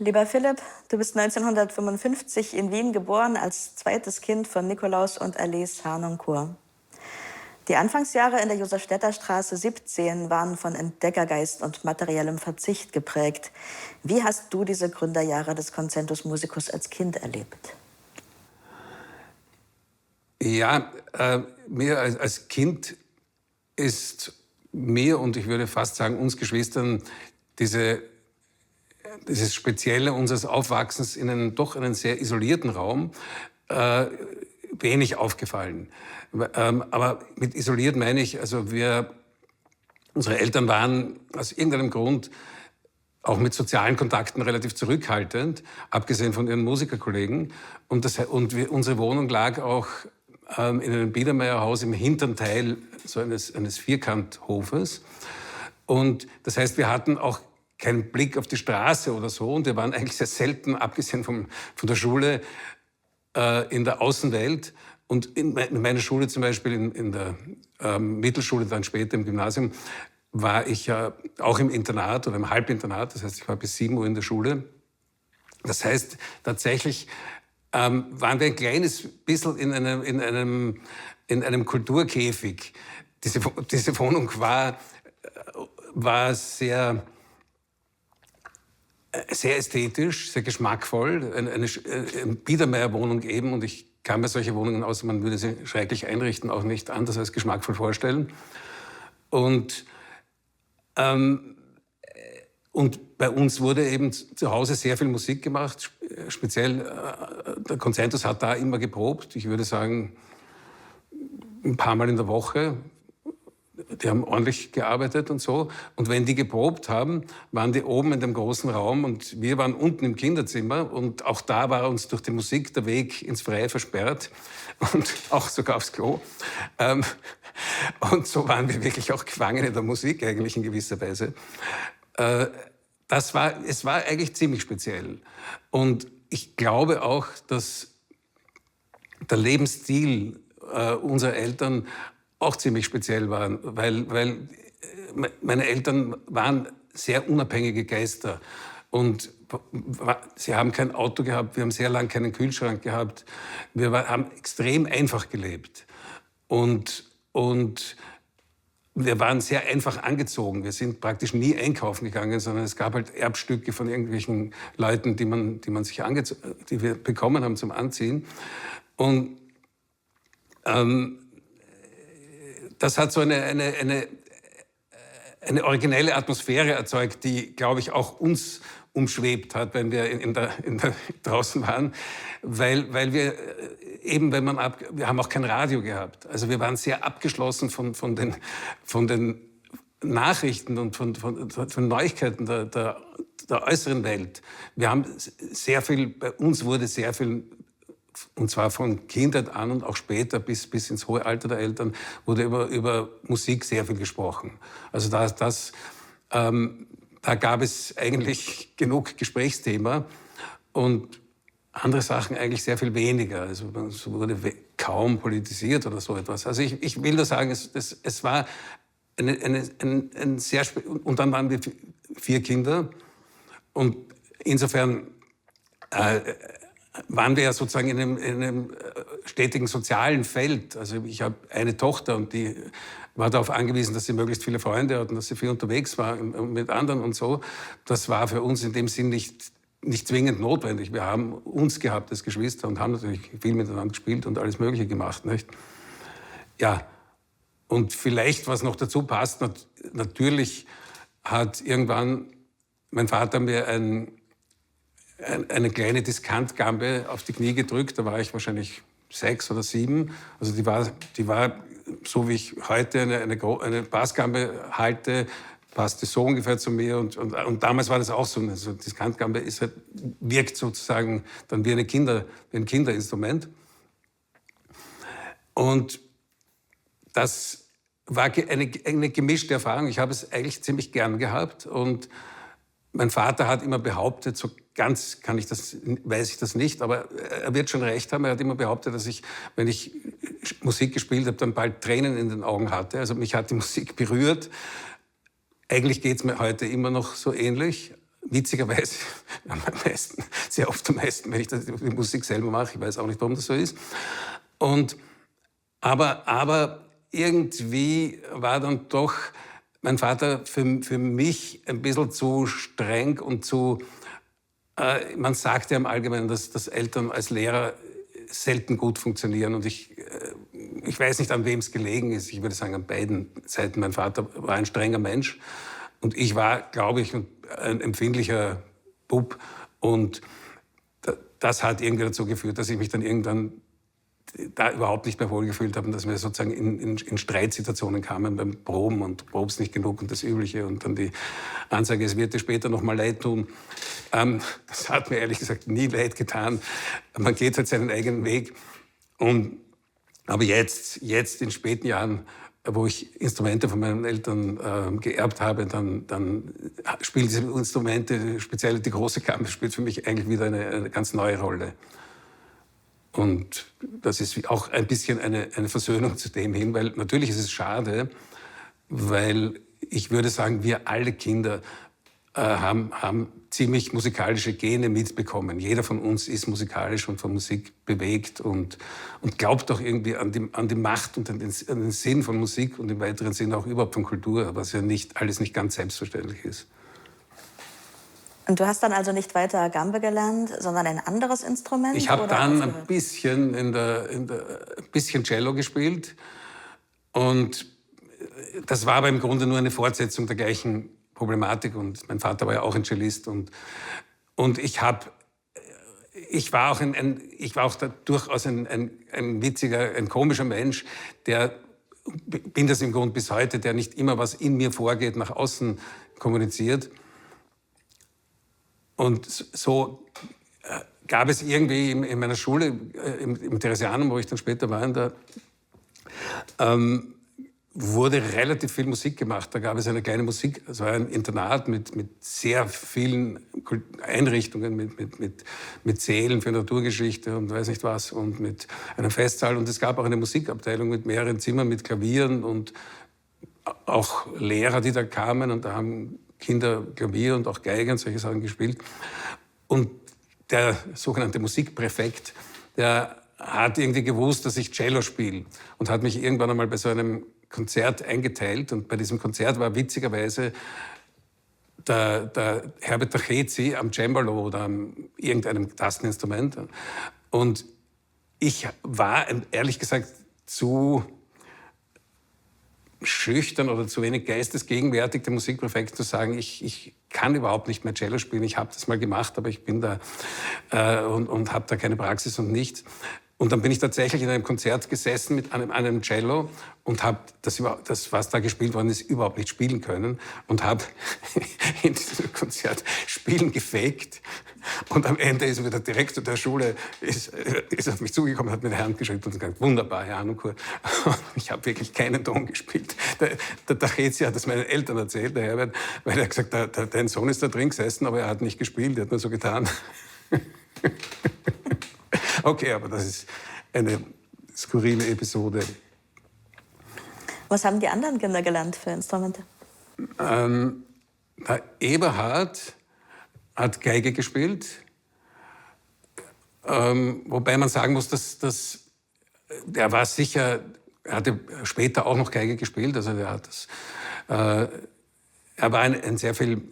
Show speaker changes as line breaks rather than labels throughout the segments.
Lieber Philipp, du bist 1955 in Wien geboren als zweites Kind von Nikolaus und Alice Harnoncourt. Die Anfangsjahre in der Josefstädter Straße 17 waren von Entdeckergeist und materiellem Verzicht geprägt. Wie hast du diese Gründerjahre des Concentus Musicus als Kind erlebt?
Ja, mir als Kind ist mir und ich würde fast sagen uns Geschwistern dieses Spezielle unseres Aufwachsens in einen sehr isolierten Raum wenig aufgefallen. Aber mit isoliert meine ich, also unsere Eltern waren aus irgendeinem Grund auch mit sozialen Kontakten relativ zurückhaltend, abgesehen von ihren Musikerkollegen. Unsere Wohnung lag auch in einem Biedermeierhaus im hinteren Teil so eines Vierkanthofes. Und das heißt, wir hatten auch keinen Blick auf die Straße oder so. Und wir waren eigentlich sehr selten, abgesehen von der Schule, in der Außenwelt. Und in meiner Schule zum Beispiel, in der Mittelschule, dann später im Gymnasium, war ich ja auch im Internat oder im Halbinternat. Das heißt, ich war bis 7 Uhr in der Schule. Das heißt, tatsächlich waren wir ein kleines bisschen in einem Kulturkäfig. Diese Wohnung war sehr ästhetisch, sehr geschmackvoll, eine Biedermeierwohnung eben. Und ich kann mir solche Wohnungen, außer man würde sie schrecklich einrichten, auch nicht anders als geschmackvoll vorstellen. Und bei uns wurde eben zu Hause sehr viel Musik gemacht. Speziell der Concentus hat da immer geprobt. Ich würde sagen, ein paar Mal in der Woche. Die haben ordentlich gearbeitet und so. Und wenn die geprobt haben, waren die oben in dem großen Raum und wir waren unten im Kinderzimmer. Und auch da war uns durch die Musik der Weg ins Freie versperrt und auch sogar aufs Klo. Und so waren wir wirklich auch Gefangene der Musik eigentlich in gewisser Weise. Es war eigentlich ziemlich speziell. Und ich glaube auch, dass der Lebensstil unserer Eltern auch ziemlich speziell war, weil meine Eltern waren sehr unabhängige Geister. Und sie haben kein Auto gehabt, wir haben sehr lange keinen Kühlschrank gehabt. Wir haben extrem einfach gelebt. Und wir waren sehr einfach angezogen. Wir sind praktisch nie einkaufen gegangen, sondern es gab halt Erbstücke von irgendwelchen Leuten, die wir bekommen haben zum Anziehen. Und das hat so eine originelle Atmosphäre erzeugt, die, glaube ich, auch uns umschwebt hat, wenn wir draußen waren, weil wir eben, wir haben auch kein Radio gehabt. Also wir waren sehr abgeschlossen von den Nachrichten und von Neuigkeiten der äußeren Welt. Bei uns wurde sehr viel, und zwar von Kindheit an und auch später bis ins hohe Alter der Eltern, wurde über Musik sehr viel gesprochen. Also da gab es eigentlich genug Gesprächsthema und andere Sachen eigentlich sehr viel weniger. Also es wurde kaum politisiert oder so etwas. Also ich will nur sagen, es war ein sehr... Und dann waren wir 4 Kinder und insofern waren wir ja sozusagen in einem stetigen sozialen Feld. Also ich habe eine Tochter und die war darauf angewiesen, dass sie möglichst viele Freunde hat und dass sie viel unterwegs war mit anderen und so. Das war für uns in dem Sinn nicht zwingend notwendig. Wir haben uns gehabt als Geschwister und haben natürlich viel miteinander gespielt und alles Mögliche gemacht, nicht? Ja, und vielleicht, was noch dazu passt, natürlich hat irgendwann mein Vater mir eine kleine Diskantgambe auf die Knie gedrückt. Da war ich wahrscheinlich 6 oder 7. Also die war so, wie ich heute eine Bassgambe halte, passte so ungefähr zu mir. Und damals war das auch so. Also Diskantgambe wirkt sozusagen dann wie ein Kinderinstrument. Und das war eine gemischte Erfahrung. Ich habe es eigentlich ziemlich gern gehabt. Und mein Vater hat immer behauptet, so ganz weiß ich das nicht, aber er wird schon recht haben. Er hat immer behauptet, dass ich, wenn ich Musik gespielt habe, dann bald Tränen in den Augen hatte. Also mich hat die Musik berührt. Eigentlich geht es mir heute immer noch so ähnlich. witzigerweise sehr oft am meisten, wenn ich die Musik selber mache. Ich weiß auch nicht, warum das so ist. Aber irgendwie war dann doch mein Vater für mich ein bisschen zu streng und zu... man sagt ja im Allgemeinen, dass Eltern als Lehrer selten gut funktionieren. Und ich weiß nicht, an wem es gelegen ist. Ich würde sagen, an beiden Seiten. Mein Vater war ein strenger Mensch. Und ich war, glaube ich, ein empfindlicher Bub. Und das hat irgendwie dazu geführt, dass ich mich dann irgendwann da überhaupt nicht mehr wohlgefühlt habe und dass wir sozusagen in Streitsituationen kamen beim Proben und probst nicht genug und das Übliche und dann die Ansage, es wird dir später noch mal leid tun. Das hat mir ehrlich gesagt nie leid getan. Man geht halt seinen eigenen Weg. Aber jetzt in späten Jahren, wo ich Instrumente von meinen Eltern geerbt habe, dann spielen diese Instrumente, speziell die große Kammer, spielt für mich eigentlich wieder eine ganz neue Rolle. Und das ist auch ein bisschen eine Versöhnung zu dem hin, weil natürlich ist es schade, weil ich würde sagen, wir alle Kinder haben ziemlich musikalische Gene mitbekommen. Jeder von uns ist musikalisch und von Musik bewegt und glaubt auch irgendwie an die Macht und an den Sinn von Musik und im weiteren Sinne auch überhaupt von Kultur, was ja alles nicht ganz selbstverständlich ist.
Und du hast dann also nicht weiter Gambe gelernt, sondern ein anderes Instrument?
Ich habe dann ein bisschen bisschen Cello gespielt und das war aber im Grunde nur eine Fortsetzung der gleichen Problematik und mein Vater war ja auch ein Cellist und ich war auch durchaus ein witziger, ein komischer Mensch, bin das im Grunde bis heute, der nicht immer, was in mir vorgeht, nach außen kommuniziert. Und so gab es irgendwie in meiner Schule, im Theresianum, wo ich dann später war, wurde relativ viel Musik gemacht. Da gab es eine kleine Musik, es war ein Internat mit sehr vielen Einrichtungen, mit Sälen für Naturgeschichte und weiß nicht was und mit einem Festsaal. Und es gab auch eine Musikabteilung mit mehreren Zimmern, mit Klavieren und auch Lehrer, die da kamen und da haben Kinder Klavier und auch Geige und solche Sachen gespielt. Und der sogenannte Musikpräfekt, der hat irgendwie gewusst, dass ich Cello spiele und hat mich irgendwann einmal bei so einem Konzert eingeteilt. Und bei diesem Konzert war witzigerweise der Herbert Tachezi am Cembalo oder an irgendeinem Tasteninstrument. Und ich war, ehrlich gesagt, zu schüchtern oder zu wenig geistesgegenwärtig, der Musikpräfekt zu sagen, ich kann überhaupt nicht mehr Cello spielen. Ich habe das mal gemacht, aber ich bin da und habe da keine Praxis und nichts. Und dann bin ich tatsächlich in einem Konzert gesessen mit einem Cello und habe das, was da gespielt worden ist, überhaupt nicht spielen können und habe in diesem Konzert Spielen gefaked. Und am Ende ist mir der Direktor der Schule ist auf mich zugekommen, hat mir die Hand geschüttelt und gesagt, wunderbar, Herr Harnoncourt. Ich habe wirklich keinen Ton gespielt. Der Tachezi hat das meinen Eltern erzählt, der Herbert, weil er gesagt hat, dein Sohn ist da drin gesessen, aber er hat nicht gespielt, er hat nur so getan. Okay, aber das ist eine skurrile Episode.
Was haben die anderen Kinder gelernt für Instrumente?
Der Eberhard hat Geige gespielt, wobei man sagen muss, dass der war sicher, er hatte später auch noch Geige gespielt, also er war ein sehr viel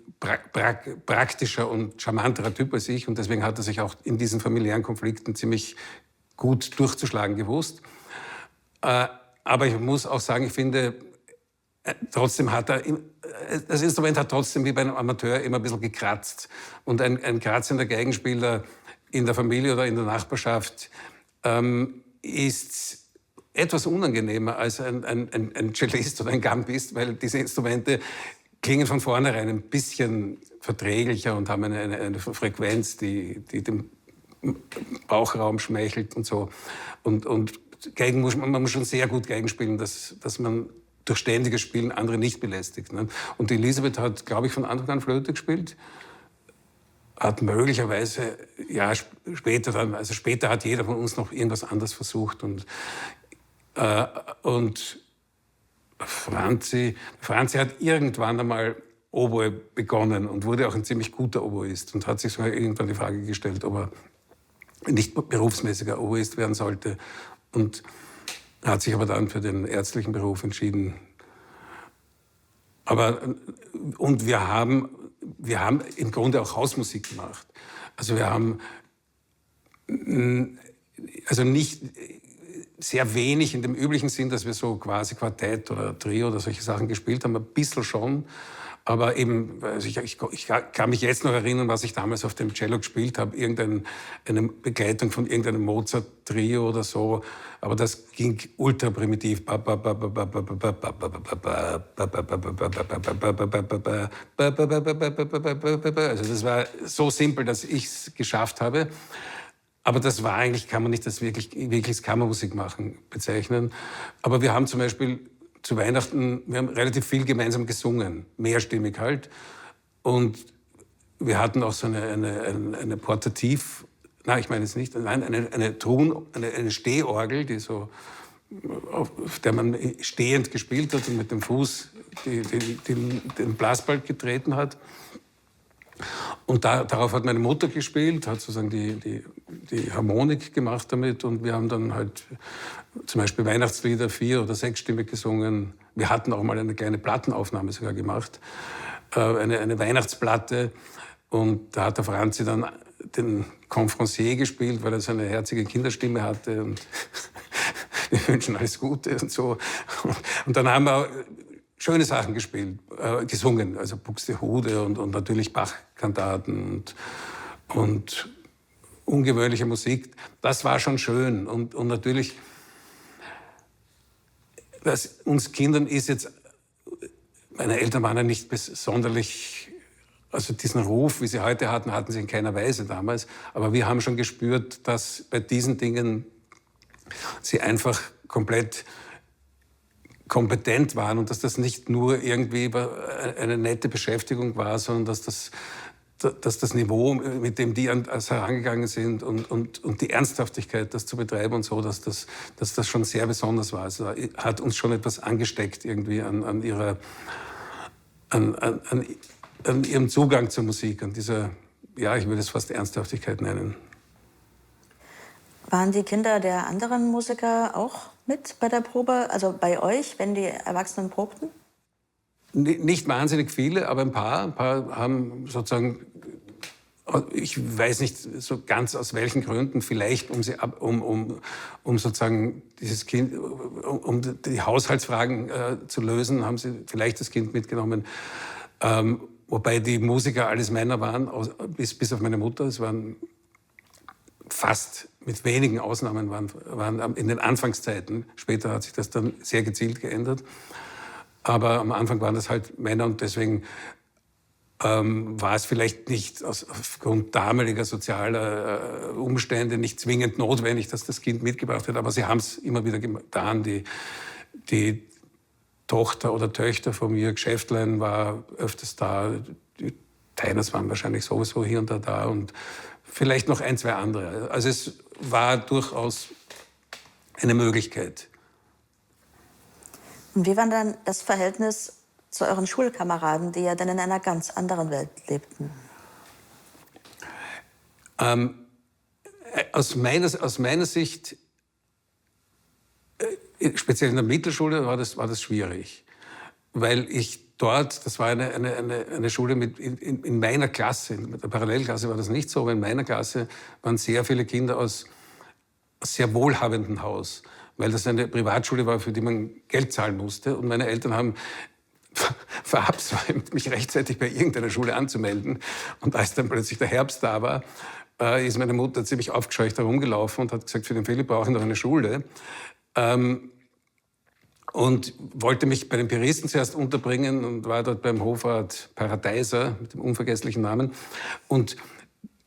praktischer und charmanterer Typ als ich und deswegen hat er sich auch in diesen familiären Konflikten ziemlich gut durchzuschlagen gewusst. Aber ich muss auch sagen, ich finde, trotzdem das Instrument hat trotzdem wie bei einem Amateur immer ein bisschen gekratzt. Und ein kratzender Geigenspieler in der Familie oder in der Nachbarschaft ist etwas unangenehmer als ein Cellist oder ein Gambist, weil diese Instrumente klingen von vornherein ein bisschen verträglicher und haben eine Frequenz, die dem Bauchraum schmeichelt und so. Und Geigen man muss schon sehr gut Geigen spielen, dass man durch ständiges Spielen andere nicht belästigt. Ne? Und Elisabeth hat, glaube ich, von Anfang an Flöte gespielt. Hat möglicherweise, ja, später hat jeder von uns noch irgendwas anderes versucht. Und Franzi hat irgendwann einmal Oboe begonnen und wurde auch ein ziemlich guter Oboist und hat sich sogar irgendwann die Frage gestellt, ob er nicht berufsmäßiger Oboist werden sollte. Und hat sich aber dann für den ärztlichen Beruf entschieden. Und wir haben im Grunde auch Hausmusik gemacht. Also wir haben also nicht sehr wenig in dem üblichen Sinn, dass wir so quasi Quartett oder Trio oder solche Sachen gespielt haben, ein bisschen schon. Aber eben, also ich kann mich jetzt noch erinnern, was ich damals auf dem Cello gespielt habe, eine Begleitung von irgendeinem Mozart-Trio oder so. Aber das ging ultra primitiv. Also das war so simpel, dass ich es geschafft habe. Aber das war eigentlich, kann man nicht das wirklich Kammermusik machen bezeichnen. Aber wir haben zum Beispiel zu Weihnachten, wir haben relativ viel gemeinsam gesungen, mehrstimmig halt. Und wir hatten auch so eine Portativ, nein, ich meine es nicht, nein, eine Stehorgel, die so, auf der man stehend gespielt hat und mit dem Fuß den Blasbalg getreten hat. Und darauf hat meine Mutter gespielt, hat sozusagen die Harmonik gemacht damit. Und wir haben dann halt zum Beispiel Weihnachtslieder 4- oder 6-stimmig gesungen. Wir hatten auch mal eine kleine Plattenaufnahme sogar gemacht, eine Weihnachtsplatte. Und da hat der Franzi dann den Confrancier gespielt, weil er so eine herzige Kinderstimme hatte. Und wir wünschen alles Gute und so. Und dann haben wir schöne Sachen gespielt, gesungen, also Buxtehude und natürlich Bach-Kantaten und ungewöhnliche Musik. Das war schon schön. Und natürlich, uns Kindern ist jetzt, meine Eltern waren ja nicht sonderlich, also diesen Ruf, wie sie heute hatten sie in keiner Weise damals. Aber wir haben schon gespürt, dass bei diesen Dingen sie einfach komplett kompetent waren und dass das nicht nur irgendwie eine nette Beschäftigung war, sondern dass das Niveau, mit dem die herangegangen sind und die Ernsthaftigkeit, das zu betreiben und so, dass das schon sehr besonders war. Also hat uns schon etwas angesteckt irgendwie an ihrem Zugang zur Musik, an dieser, ja, ich würde es fast Ernsthaftigkeit nennen.
Waren die Kinder der anderen Musiker auch mit bei der Probe, also bei euch, wenn die Erwachsenen probten?
Nicht wahnsinnig viele, aber ein paar haben sozusagen, ich weiß nicht so ganz aus welchen Gründen, vielleicht um sozusagen dieses Kind, um die Haushaltsfragen zu lösen, haben sie vielleicht das Kind mitgenommen. Wobei die Musiker alles Männer waren, bis auf meine Mutter. Es waren fast, mit wenigen Ausnahmen, waren in den Anfangszeiten. Später hat sich das dann sehr gezielt geändert. Aber am Anfang waren das halt Männer und deswegen war es vielleicht nicht aufgrund damaliger sozialer Umstände nicht zwingend notwendig, dass das Kind mitgebracht wird. Aber sie haben es immer wieder getan. Die Tochter oder Töchter von mir, Geschäftlein, war öfters da. Die Teiners waren wahrscheinlich sowieso hier und da und vielleicht noch ein, zwei andere. Also es war durchaus eine Möglichkeit.
Und wie war dann das Verhältnis zu euren Schulkameraden, die ja dann in einer ganz anderen Welt lebten?
Aus meiner Sicht, speziell in der Mittelschule, war das schwierig. Weil ich dort, das war eine Schule in meiner Klasse, in der Parallelklasse war das nicht so, aber in meiner Klasse waren sehr viele Kinder aus sehr wohlhabendem Haus, weil das eine Privatschule war, für die man Geld zahlen musste. Und meine Eltern haben verabsäumt, mich rechtzeitig bei irgendeiner Schule anzumelden. Und als dann plötzlich der Herbst da war, ist meine Mutter ziemlich aufgescheucht herumgelaufen und hat gesagt, für den Philipp brauche ich noch eine Schule. Und wollte mich bei den Piristen zuerst unterbringen und war dort beim Hofrat Paradeiser mit dem unvergesslichen Namen. Und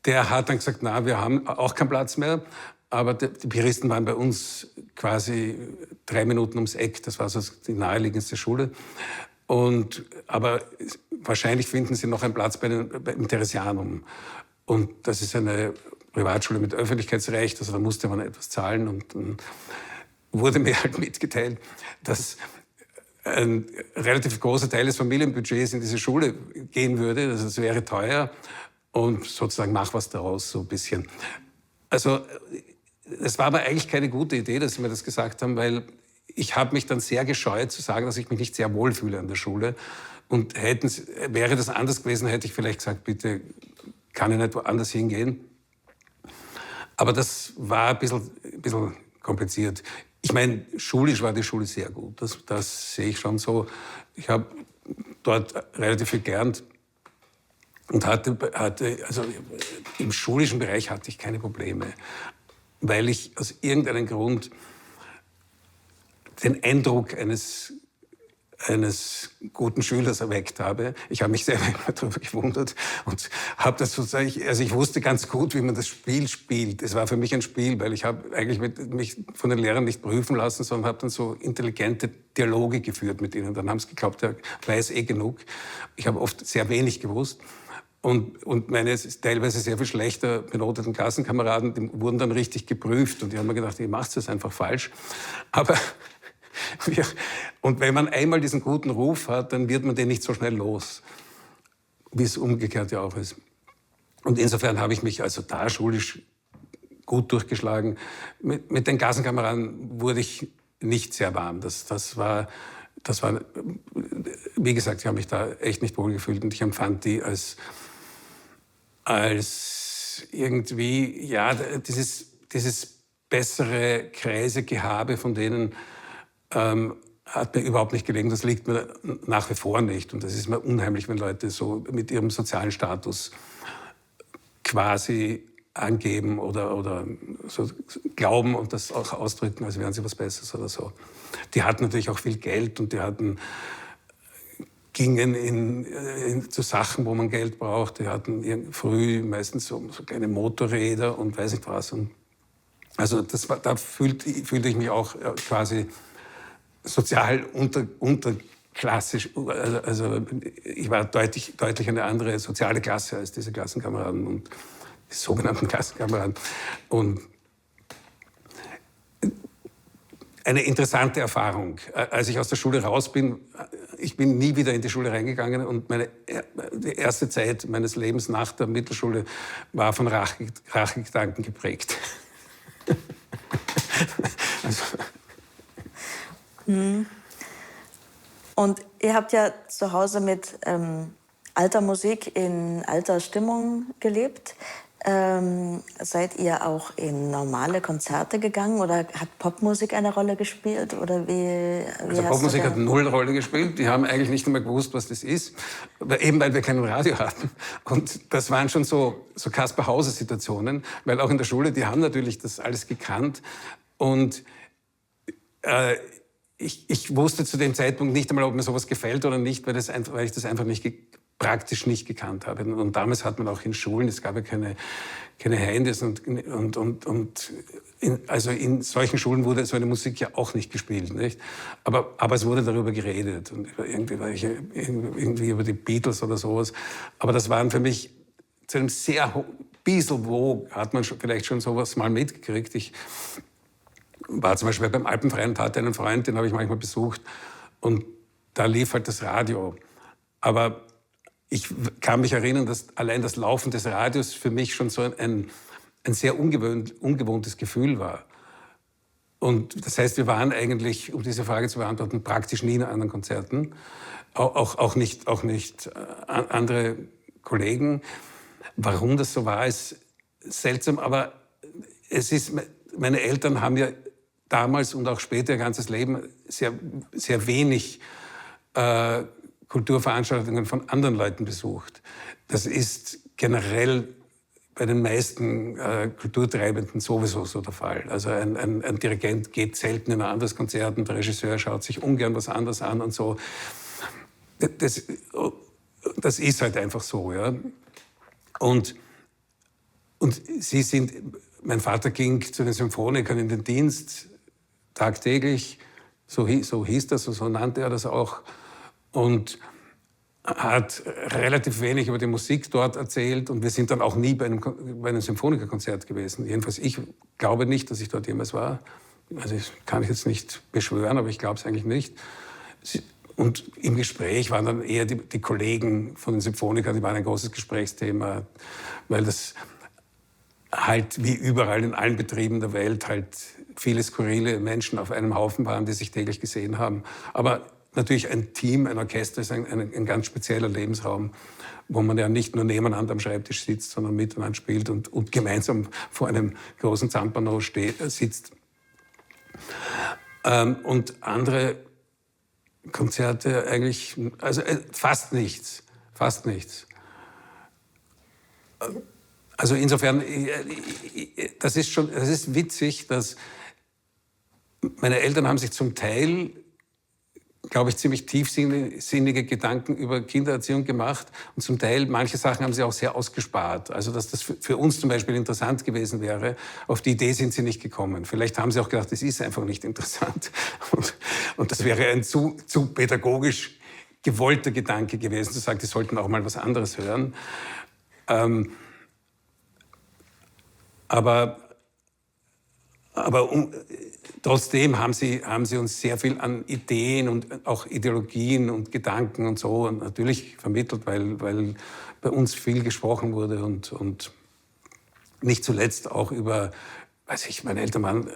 der hat dann gesagt, na, wir haben auch keinen Platz mehr. Aber die Piristen waren bei uns quasi 3 Minuten ums Eck. Das war so die naheliegendste Schule. Aber wahrscheinlich finden Sie noch einen Platz beim Theresianum. Und das ist eine Privatschule mit Öffentlichkeitsrecht. Also da musste man etwas zahlen. Und dann wurde mir halt mitgeteilt, dass ein relativ großer Teil des Familienbudgets in diese Schule gehen würde. Also es wäre teuer und sozusagen mach was daraus, so ein bisschen. Also es war aber eigentlich keine gute Idee, dass sie mir das gesagt haben, weil ich habe mich dann sehr gescheut zu sagen, dass ich mich nicht sehr wohl fühle an der Schule. Und wäre das anders gewesen, hätte ich vielleicht gesagt, bitte kann ich nicht woanders hingehen. Aber das war ein bisschen kompliziert. Ich meine, schulisch war die Schule sehr gut. Das sehe ich schon so. Ich habe dort relativ viel gelernt und hatte, also im schulischen Bereich hatte ich keine Probleme, weil ich aus irgendeinem Grund den Eindruck eines guten Schülers erweckt habe. Ich habe mich selber immer darüber gewundert und habe das sozusagen, also ich wusste ganz gut, wie man das Spiel spielt. Es war für mich ein Spiel, weil ich habe eigentlich mich von den Lehrern nicht prüfen lassen, sondern habe dann so intelligente Dialoge geführt mit ihnen. Dann haben sie geglaubt, er weiß genug. Ich habe oft sehr wenig gewusst. Und meine teilweise sehr viel schlechter benoteten Klassenkameraden, die wurden dann richtig geprüft. Und die haben mir gedacht, ihr macht das einfach falsch. Aber und wenn man einmal diesen guten Ruf hat, dann wird man den nicht so schnell los, wie es umgekehrt ja auch ist. Und insofern habe ich mich also da schulisch gut durchgeschlagen. Mit den Klassenkameraden wurde ich nicht sehr warm. Das war, wie gesagt, ich habe mich da echt nicht wohl gefühlt und ich empfand die als irgendwie, ja, dieses bessere Kreisegehabe von denen hat mir überhaupt nicht gelegen. Das liegt mir nach wie vor nicht. Und das ist mir unheimlich, wenn Leute so mit ihrem sozialen Status quasi angeben oder so glauben und das auch ausdrücken, als wären sie was Besseres oder so. Die hatten natürlich auch viel Geld und gingen zu Sachen, wo man Geld braucht. Die hatten früh meistens so kleine Motorräder und weiß nicht was. Und also da fühlte ich mich auch quasi sozial unterklassisch. Also ich war deutlich eine andere soziale Klasse als diese Klassenkameraden und die sogenannten Klassenkameraden. Und eine interessante Erfahrung. Als ich aus der Schule raus bin, ich bin nie wieder in die Schule reingegangen und die erste Zeit meines Lebens nach der Mittelschule war von Rachegedanken geprägt. Also.
Und ihr habt ja zu Hause mit alter Musik in alter Stimmung gelebt. Seid ihr auch in normale Konzerte gegangen oder hat Popmusik eine Rolle gespielt? Oder
also Popmusik hat null Rolle gespielt. Die haben eigentlich nicht einmal gewusst, was das ist. Eben weil wir kein Radio hatten. Und das waren schon so Kaspar-Hauser-Situationen. Weil auch in der Schule, die haben natürlich das alles gekannt. Und ich wusste zu dem Zeitpunkt nicht einmal, ob mir sowas gefällt oder nicht, weil ich das einfach praktisch nicht gekannt habe. Und damals hat man auch in Schulen, es gab ja keine Handys also in solchen Schulen wurde so eine Musik ja auch nicht gespielt, nicht? Aber es wurde darüber geredet und irgendwie über die Beatles oder sowas. Aber das waren für mich zu einem sehr bisschen wo hat man vielleicht schon sowas mal mitgekriegt. Ich war zum Beispiel beim Alpenverein und hatte einen Freund, den habe ich manchmal besucht und da lief halt das Radio. Aber ich kann mich erinnern, dass allein das Laufen des Radios für mich schon so ein sehr ungewohntes Gefühl war. Und das heißt, wir waren eigentlich, um diese Frage zu beantworten, praktisch nie in anderen Konzerten. Auch nicht andere Kollegen. Warum das so war, ist seltsam, aber meine Eltern haben ja damals und auch später ihr ganzes Leben sehr, sehr wenig Kulturveranstaltungen von anderen Leuten besucht. Das ist generell bei den meisten Kulturtreibenden sowieso so der Fall. Also ein Dirigent geht selten in ein anderes Konzert und der Regisseur schaut sich ungern was anderes an und so. Das ist halt einfach so, ja. Und mein Vater ging zu den Symphonikern in den Dienst, tagtäglich, so hieß das, so nannte er das auch. Und hat relativ wenig über die Musik dort erzählt. Und wir sind dann auch nie bei einem Symphonikerkonzert gewesen. Jedenfalls, ich glaube nicht, dass ich dort jemals war. Also das kann ich jetzt nicht beschwören, aber ich glaube es eigentlich nicht. Und im Gespräch waren dann eher die Kollegen von den Symphonikern, die waren ein großes Gesprächsthema, weil das halt wie überall in allen Betrieben der Welt halt viele skurrile Menschen auf einem Haufen waren, die sich täglich gesehen haben. Aber natürlich ein Team, ein Orchester ist ein ganz spezieller Lebensraum, wo man ja nicht nur nebeneinander am Schreibtisch sitzt, sondern miteinander spielt und gemeinsam vor einem großen Zampano sitzt. Und andere Konzerte eigentlich, also fast nichts. Also insofern, das ist witzig, dass meine Eltern haben sich zum Teil, glaube ich, ziemlich tiefsinnige Gedanken über Kindererziehung gemacht und zum Teil, manche Sachen haben sie auch sehr ausgespart. Also dass das für uns zum Beispiel interessant gewesen wäre, auf die Idee sind sie nicht gekommen. Vielleicht haben sie auch gedacht, das ist einfach nicht interessant. Und das wäre ein zu pädagogisch gewollter Gedanke gewesen, zu sagen, die sollten auch mal was anderes hören. Aber trotzdem haben sie uns sehr viel an Ideen und auch Ideologien und Gedanken und so und natürlich vermittelt, weil bei uns viel gesprochen wurde und nicht zuletzt auch über, weiß ich, meine Eltern waren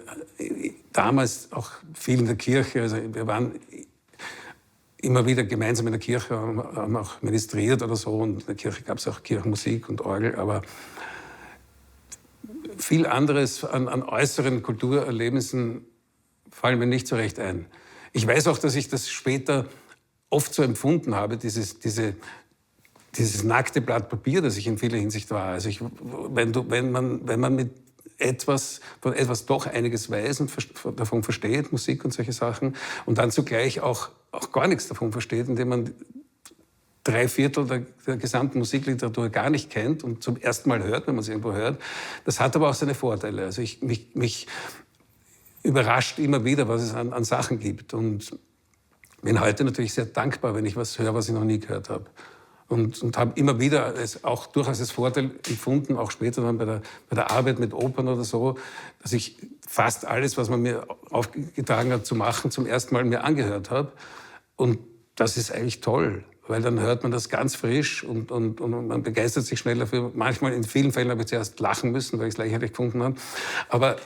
damals auch viel in der Kirche, also wir waren immer wieder gemeinsam in der Kirche, haben auch ministriert oder so und in der Kirche gab es auch Kirchenmusik und Orgel, aber viel anderes an äußeren Kulturerlebnissen fallen mir nicht so recht ein. Ich weiß auch, dass ich das später oft so empfunden habe, dieses nackte Blatt Papier, das ich in vieler Hinsicht war. Also wenn man mit von etwas doch einiges weiß und davon versteht, Musik und solche Sachen, und dann zugleich auch gar nichts davon versteht, indem man 3/4 der gesamten Musikliteratur gar nicht kennt und zum ersten Mal hört, wenn man es irgendwo hört. Das hat aber auch seine Vorteile. Also mich überrascht immer wieder, was es an Sachen gibt. Und bin heute natürlich sehr dankbar, wenn ich was höre, was ich noch nie gehört habe. Und habe immer wieder es auch durchaus als Vorteil empfunden, auch später dann bei der Arbeit mit Opern oder so, dass ich fast alles, was man mir aufgetragen hat zu machen, zum ersten Mal mir angehört habe. Und das ist eigentlich toll. Weil dann hört man das ganz frisch und man begeistert sich schnell dafür. Manchmal, in vielen Fällen habe ich zuerst lachen müssen, weil ich es lächerlich gefunden habe. Aber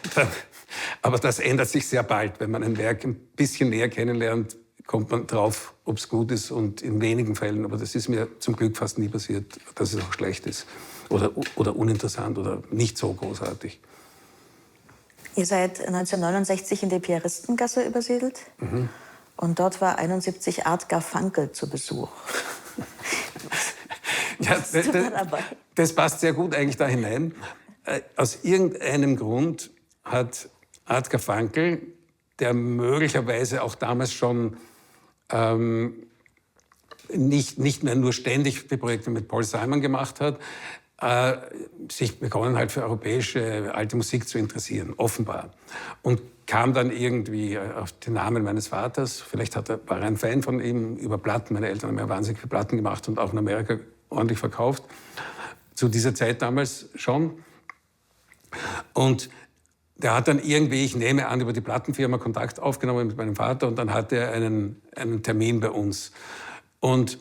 das ändert sich sehr bald. Wenn man ein Werk ein bisschen näher kennenlernt, kommt man drauf, ob es gut ist. Und in wenigen Fällen, aber das ist mir zum Glück fast nie passiert, dass es auch schlecht ist oder uninteressant oder nicht so großartig.
Ihr seid 1969 in die Piaristengasse übersiedelt. Mhm. Und dort war 71 Art Garfunkel zu Besuch.
Ja, das passt sehr gut eigentlich da hinein. Aus irgendeinem Grund hat Art Garfunkel, der möglicherweise auch damals schon nicht mehr nur ständig die Projekte mit Paul Simon gemacht hat, sich begonnen halt für europäische alte Musik zu interessieren, offenbar. Und kam dann irgendwie auf den Namen meines Vaters. Vielleicht war er ein Fan von ihm über Platten. Meine Eltern haben ja wahnsinnig viele Platten gemacht und auch in Amerika ordentlich verkauft. Zu dieser Zeit damals schon. Und der hat dann irgendwie, ich nehme an, über die Plattenfirma Kontakt aufgenommen mit meinem Vater und dann hatte er einen Termin bei uns. Und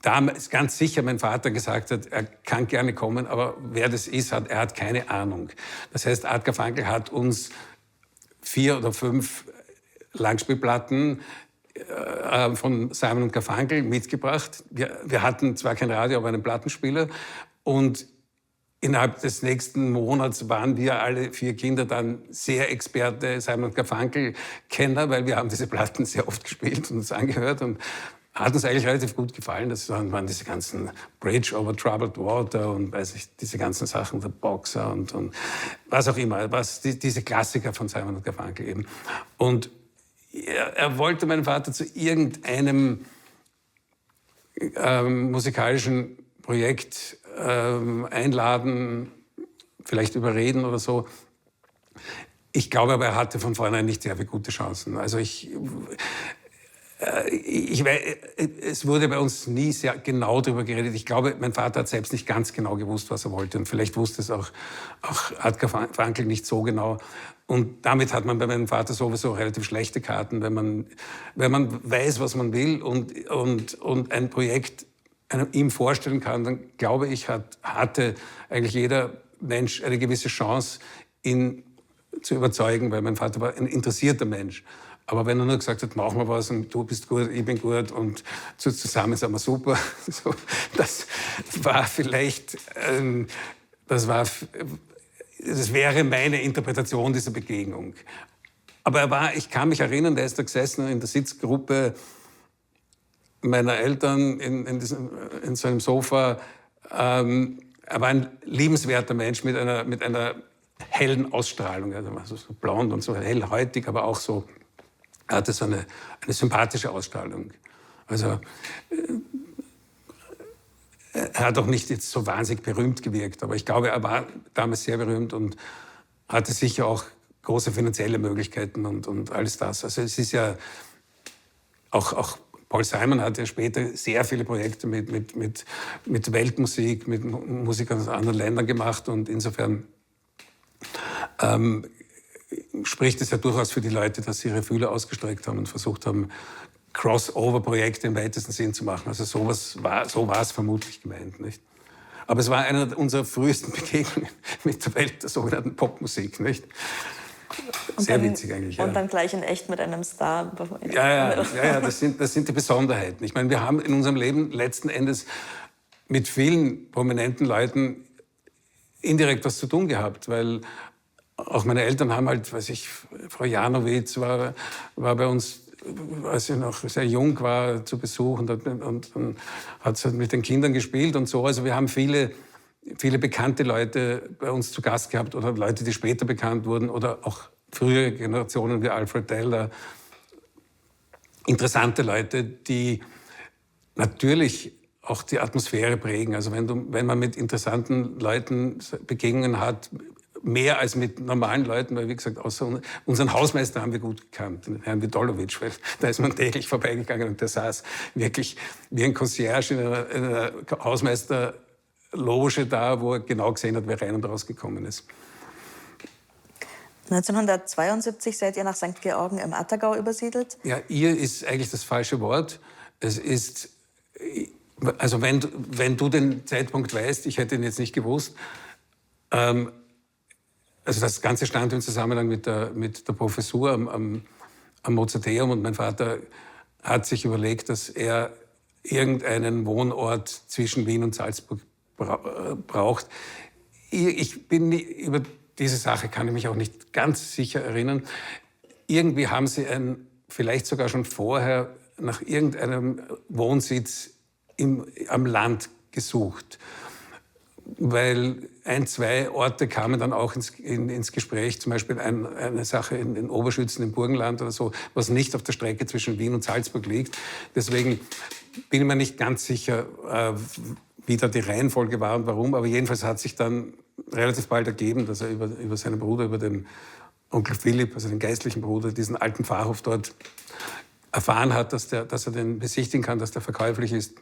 damals ganz sicher mein Vater gesagt hat, er kann gerne kommen, aber wer das ist, er hat keine Ahnung. Das heißt, Art Garfunkel hat uns 4 oder 5 Langspielplatten von Simon und Garfunkel mitgebracht. Wir hatten zwar kein Radio, aber einen Plattenspieler. Und innerhalb des nächsten Monats waren wir alle 4 Kinder dann sehr Experte Simon und Garfunkel-Kenner, weil wir haben diese Platten sehr oft gespielt und uns angehört und hat uns eigentlich relativ gut gefallen. Das waren diese ganzen Bridge over Troubled Water und weiß ich, diese ganzen Sachen, The Boxer und was auch immer, diese Klassiker von Simon und Garfunkel eben. Und er wollte meinen Vater zu irgendeinem musikalischen Projekt einladen, vielleicht überreden oder so. Ich glaube aber, er hatte von vornherein nicht sehr viele gute Chancen. Also Es wurde bei uns nie sehr genau darüber geredet. Ich glaube, mein Vater hat selbst nicht ganz genau gewusst, was er wollte. Und vielleicht wusste es auch Hartger Frankl nicht so genau. Und damit hat man bei meinem Vater sowieso relativ schlechte Karten, wenn man weiß, was man will und ein Projekt ihm vorstellen kann, dann glaube ich, hatte eigentlich jeder Mensch eine gewisse Chance, ihn zu überzeugen, weil mein Vater war ein interessierter Mensch. Aber wenn er nur gesagt hat, machen wir was und du bist gut, ich bin gut und zusammen sind wir super, so, das war vielleicht, das wäre meine Interpretation dieser Begegnung. Aber ich kann mich erinnern, der ist da gesessen in der Sitzgruppe meiner Eltern in so einem Sofa. Er war ein liebenswerter Mensch mit einer hellen Ausstrahlung, also so blond und so hellhäutig, aber auch so. Er hatte so eine sympathische Ausstrahlung. Also er hat auch nicht jetzt so wahnsinnig berühmt gewirkt, aber ich glaube, er war damals sehr berühmt und hatte sicher auch große finanzielle Möglichkeiten und alles das. Also es ist ja auch Paul Simon hat ja später sehr viele Projekte mit Weltmusik, mit Musikern aus anderen Ländern gemacht und insofern spricht es ja durchaus für die Leute, dass sie ihre Fühler ausgestreckt haben und versucht haben, Crossover-Projekte im weitesten Sinn zu machen. Also so war es vermutlich gemeint, nicht? Aber es war eine unserer frühesten Begegnungen mit der Welt der sogenannten Popmusik, nicht? Sehr witzig eigentlich.
Und dann gleich in echt mit einem Star.
Ja, das sind die Besonderheiten. Ich meine, wir haben in unserem Leben letzten Endes mit vielen prominenten Leuten indirekt was zu tun gehabt, weil auch meine Eltern haben halt, Frau Janowitz war bei uns, als sie noch sehr jung war, zu Besuch und hat sie mit den Kindern gespielt und so. Also wir haben viele bekannte Leute bei uns zu Gast gehabt oder Leute, die später bekannt wurden oder auch frühere Generationen wie Alfred Teller. Interessante Leute, die natürlich auch die Atmosphäre prägen. Also wenn man mit interessanten Leuten Begegnungen hat, mehr als mit normalen Leuten, weil, wie gesagt, außer unseren Hausmeister haben wir gut gekannt, den Herrn Witolowitsch, weil da ist man täglich vorbeigegangen und der saß wirklich wie ein Concierge in einer Hausmeisterloge da, wo er genau gesehen hat, wer rein und raus gekommen ist.
1972 seid ihr nach St. Georgen im Attergau übersiedelt?
Ja, ihr ist eigentlich das falsche Wort. Es ist, also wenn du den Zeitpunkt weißt, ich hätte ihn jetzt nicht gewusst, also das Ganze stand im Zusammenhang mit der Professur am Mozarteum und mein Vater hat sich überlegt, dass er irgendeinen Wohnort zwischen Wien und Salzburg braucht. Ich bin über diese Sache kann ich mich auch nicht ganz sicher erinnern. Irgendwie haben sie vielleicht sogar schon vorher nach irgendeinem Wohnsitz am Land gesucht. Weil 1, 2 Orte kamen dann auch ins Gespräch, zum Beispiel eine Sache in Oberschützen im Burgenland oder so, was nicht auf der Strecke zwischen Wien und Salzburg liegt. Deswegen bin ich mir nicht ganz sicher, wie da die Reihenfolge war und warum, aber jedenfalls hat sich dann relativ bald ergeben, dass er über seinen Bruder, über den Onkel Philipp, also den geistlichen Bruder, diesen alten Pfarrhof dort erfahren hat, dass er den besichtigen kann, dass der verkäuflich ist.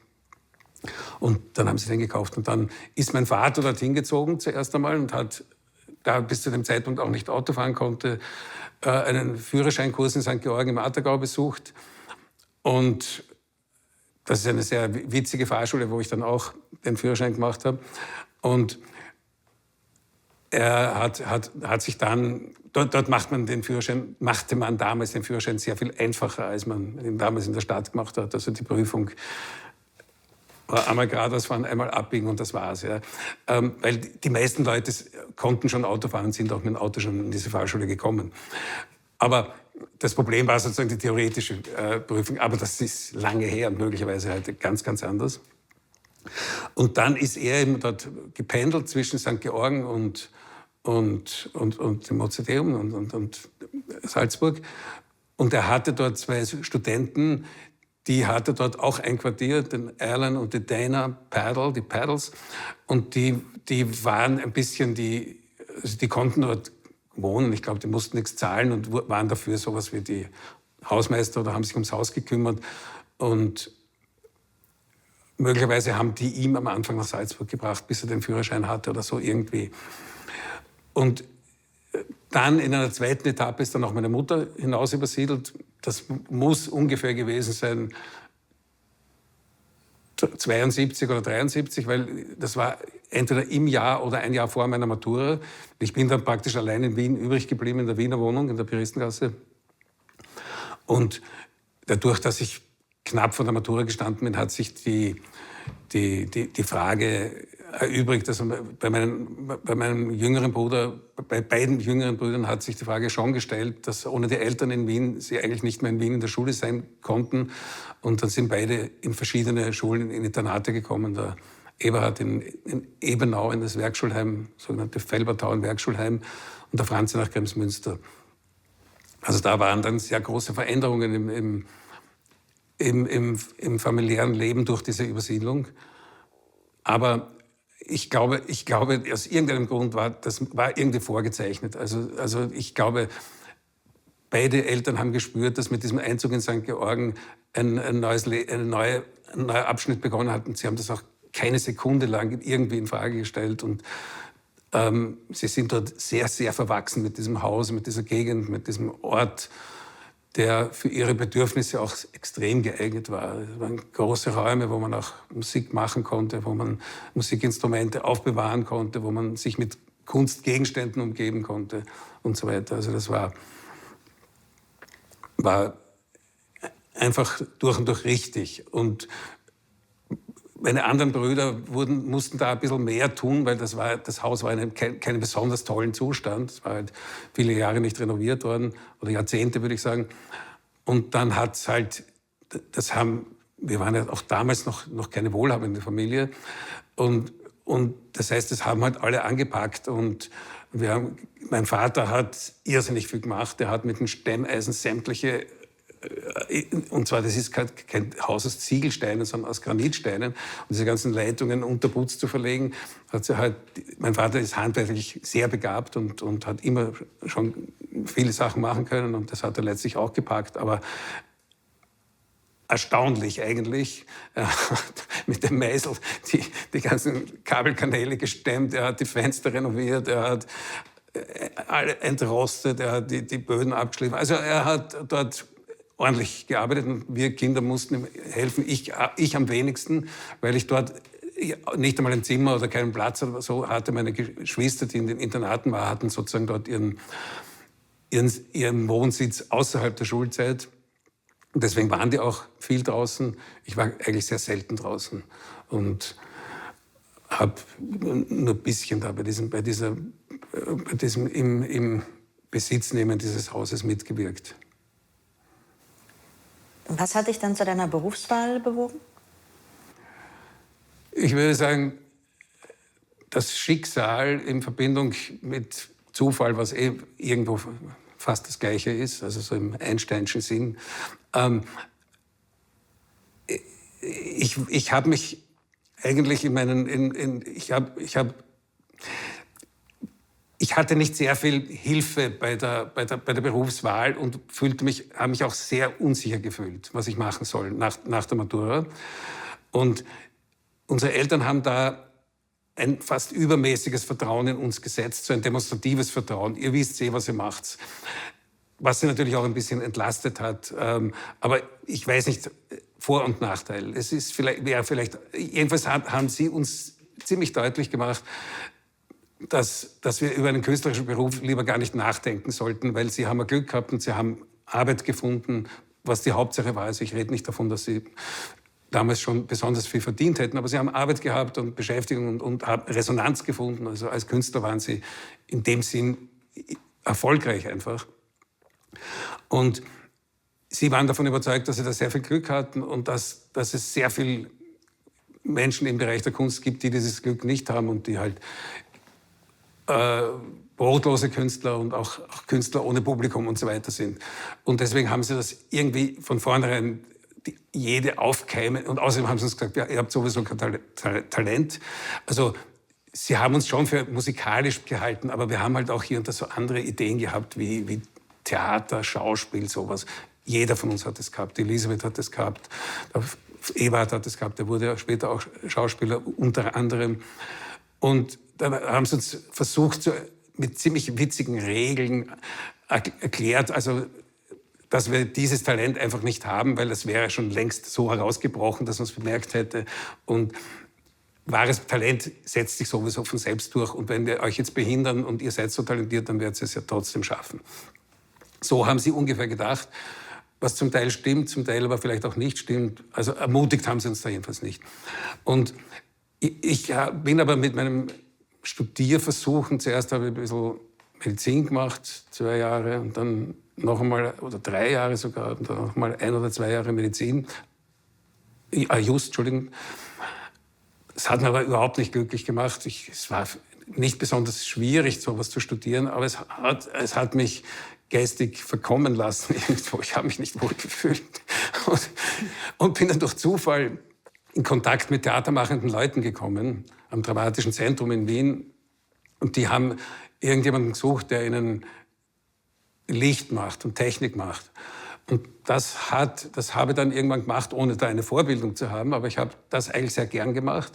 Und dann haben sie den gekauft. Und dann ist mein Vater dorthin gezogen zuerst einmal und hat, da bis zu dem Zeitpunkt auch nicht Auto fahren konnte, einen Führerscheinkurs in St. Georgen im Attergau besucht. Und das ist eine sehr witzige Fahrschule, wo ich dann auch den Führerschein gemacht habe. Und er hat sich dann, dort machte man damals den Führerschein sehr viel einfacher, als man ihn damals in der Stadt gemacht hat. Also die Prüfung war einmal geradeaus fahren, einmal abbiegen und das war's. Ja. Weil die meisten Leute konnten schon Auto fahren und sind auch mit dem Auto schon in diese Fahrschule gekommen. Aber das Problem war sozusagen die theoretische Prüfung. Aber das ist lange her und möglicherweise heute ganz, ganz anders. Und dann ist er eben dort gependelt zwischen St. Georgen und dem Mozarteum und Salzburg. Und er hatte dort 2 Studenten, die hatte dort auch einquartiert, den Erlen und die Dana Paddle, die Paddles. Und die waren ein bisschen, die konnten dort wohnen. Ich glaube, die mussten nichts zahlen und waren dafür sowas wie die Hausmeister oder haben sich ums Haus gekümmert. Und möglicherweise haben die ihm am Anfang nach Salzburg gebracht, bis er den Führerschein hatte oder so irgendwie. Und dann in einer zweiten Etappe ist dann auch meine Mutter hinaus übersiedelt. Das muss ungefähr gewesen sein 72 oder 73, weil das war entweder im Jahr oder ein Jahr vor meiner Matura. Ich bin dann praktisch allein in Wien übrig geblieben, in der Wiener Wohnung, in der Piristengasse. Und dadurch, dass ich knapp vor der Matura gestanden bin, hat sich die Frage erübrigt. Also bei meinem jüngeren Bruder, bei beiden jüngeren Brüdern hat sich die Frage schon gestellt, dass ohne die Eltern in Wien sie eigentlich nicht mehr in Wien in der Schule sein konnten. Und dann sind beide in verschiedene Schulen, in Internate gekommen. Der Eberhard in Ebenau in das Werkschulheim, sogenannte Felbertau Werkschulheim, und der Franzi nach Kremsmünster. Also da waren dann sehr große Veränderungen im familiären Leben durch diese Übersiedlung. Aber ich glaube, aus irgendeinem Grund das war irgendwie vorgezeichnet. Also ich glaube, beide Eltern haben gespürt, dass mit diesem Einzug in St. Georgen ein neuer Abschnitt begonnen hat. Und sie haben das auch keine Sekunde lang irgendwie in Frage gestellt. Und sie sind dort sehr, sehr verwachsen mit diesem Haus, mit dieser Gegend, mit diesem Ort, der für ihre Bedürfnisse auch extrem geeignet war. Es waren große Räume, wo man auch Musik machen konnte, wo man Musikinstrumente aufbewahren konnte, wo man sich mit Kunstgegenständen umgeben konnte und so weiter. Also das war einfach durch und durch richtig. Und meine anderen Brüder mussten da ein bisschen mehr tun, weil das Haus war in keinem besonders tollen Zustand. Es war halt viele Jahre nicht renoviert worden, oder Jahrzehnte, würde ich sagen. Und dann hat es halt, wir waren ja auch damals noch keine wohlhabende Familie. Und das heißt, das haben halt alle angepackt. Und mein Vater hat irrsinnig viel gemacht. Er hat mit dem Stemmeisen sämtliche, und zwar, das ist kein Haus aus Ziegelsteinen, sondern aus Granitsteinen. Und diese ganzen Leitungen unter Putz zu verlegen, mein Vater ist handwerklich sehr begabt und hat immer schon viele Sachen machen können. Und das hat er letztlich auch gepackt. Aber erstaunlich eigentlich, er hat mit dem Meißel die ganzen Kabelkanäle gestemmt, er hat die Fenster renoviert, er hat alle entrostet, er hat die Böden abgeschliffen. Also er hat dort ordentlich gearbeitet und wir Kinder mussten ihm helfen. Ich am wenigsten, weil ich dort nicht einmal ein Zimmer oder keinen Platz oder so hatte. Meine Geschwister, die in den Internaten waren, hatten sozusagen dort ihren Wohnsitz außerhalb der Schulzeit. Und deswegen waren die auch viel draußen. Ich war eigentlich sehr selten draußen und habe nur ein bisschen da im Besitz nehmen dieses Hauses mitgewirkt.
Was hat dich dann zu deiner Berufswahl bewogen?
Ich würde sagen, das Schicksal in Verbindung mit Zufall, was irgendwo fast das Gleiche ist, also so im Einsteinschen Sinn. Ich habe mich eigentlich ich hatte nicht sehr viel Hilfe bei der Berufswahl und habe mich auch sehr unsicher gefühlt, was ich machen soll nach der Matura. Und unsere Eltern haben da ein fast übermäßiges Vertrauen in uns gesetzt, so ein demonstratives Vertrauen. Ihr wisst was ihr macht. Was sie natürlich auch ein bisschen entlastet hat. Aber ich weiß nicht, Vor- und Nachteil. Jedenfalls haben sie uns ziemlich deutlich gemacht, dass wir über einen künstlerischen Beruf lieber gar nicht nachdenken sollten, weil sie haben Glück gehabt und sie haben Arbeit gefunden, was die Hauptsache war. Also ich rede nicht davon, dass sie damals schon besonders viel verdient hätten, aber sie haben Arbeit gehabt und Beschäftigung und haben Resonanz gefunden. Also als Künstler waren sie in dem Sinn erfolgreich einfach. Und sie waren davon überzeugt, dass sie da sehr viel Glück hatten und dass es sehr viele Menschen im Bereich der Kunst gibt, die dieses Glück nicht haben und die halt brotlose Künstler und auch Künstler ohne Publikum und so weiter sind. Und deswegen haben sie das irgendwie von vornherein jede aufkeimen. Und außerdem haben sie uns gesagt, ja, ihr habt sowieso kein Talent. Also sie haben uns schon für musikalisch gehalten, aber wir haben halt auch hier und da so andere Ideen gehabt, wie Theater, Schauspiel, sowas. Jeder von uns hat es gehabt. Die Elisabeth hat es gehabt, der Ewald hat es gehabt, der wurde ja später auch Schauspieler, unter anderem. Und dann haben sie uns versucht, mit ziemlich witzigen Regeln erklärt, also dass wir dieses Talent einfach nicht haben, weil das wäre schon längst so herausgebrochen, dass man es bemerkt hätte. Und wahres Talent setzt sich sowieso von selbst durch. Und wenn wir euch jetzt behindern und ihr seid so talentiert, dann werdet ihr es ja trotzdem schaffen. So haben sie ungefähr gedacht, was zum Teil stimmt, zum Teil aber vielleicht auch nicht stimmt. Also ermutigt haben sie uns da jedenfalls nicht. Und ich bin aber mit meinem Studierversuchen, zuerst habe ich ein bisschen Medizin gemacht, 2 Jahre, und dann noch einmal, oder 3 Jahre sogar, und dann noch mal 1 oder 2 Jahre Medizin. Entschuldigung. Es hat mir aber überhaupt nicht glücklich gemacht. Es war nicht besonders schwierig, sowas zu studieren, aber es hat mich geistig verkommen lassen irgendwo. Ich habe mich nicht wohl gefühlt. Und bin dann durch Zufall in Kontakt mit theatermachenden Leuten gekommen, am Dramatischen Zentrum in Wien. Und die haben irgendjemanden gesucht, der ihnen Licht macht und Technik macht. Und das habe ich dann irgendwann gemacht, ohne da eine Vorbildung zu haben. Aber ich habe das eigentlich sehr gern gemacht.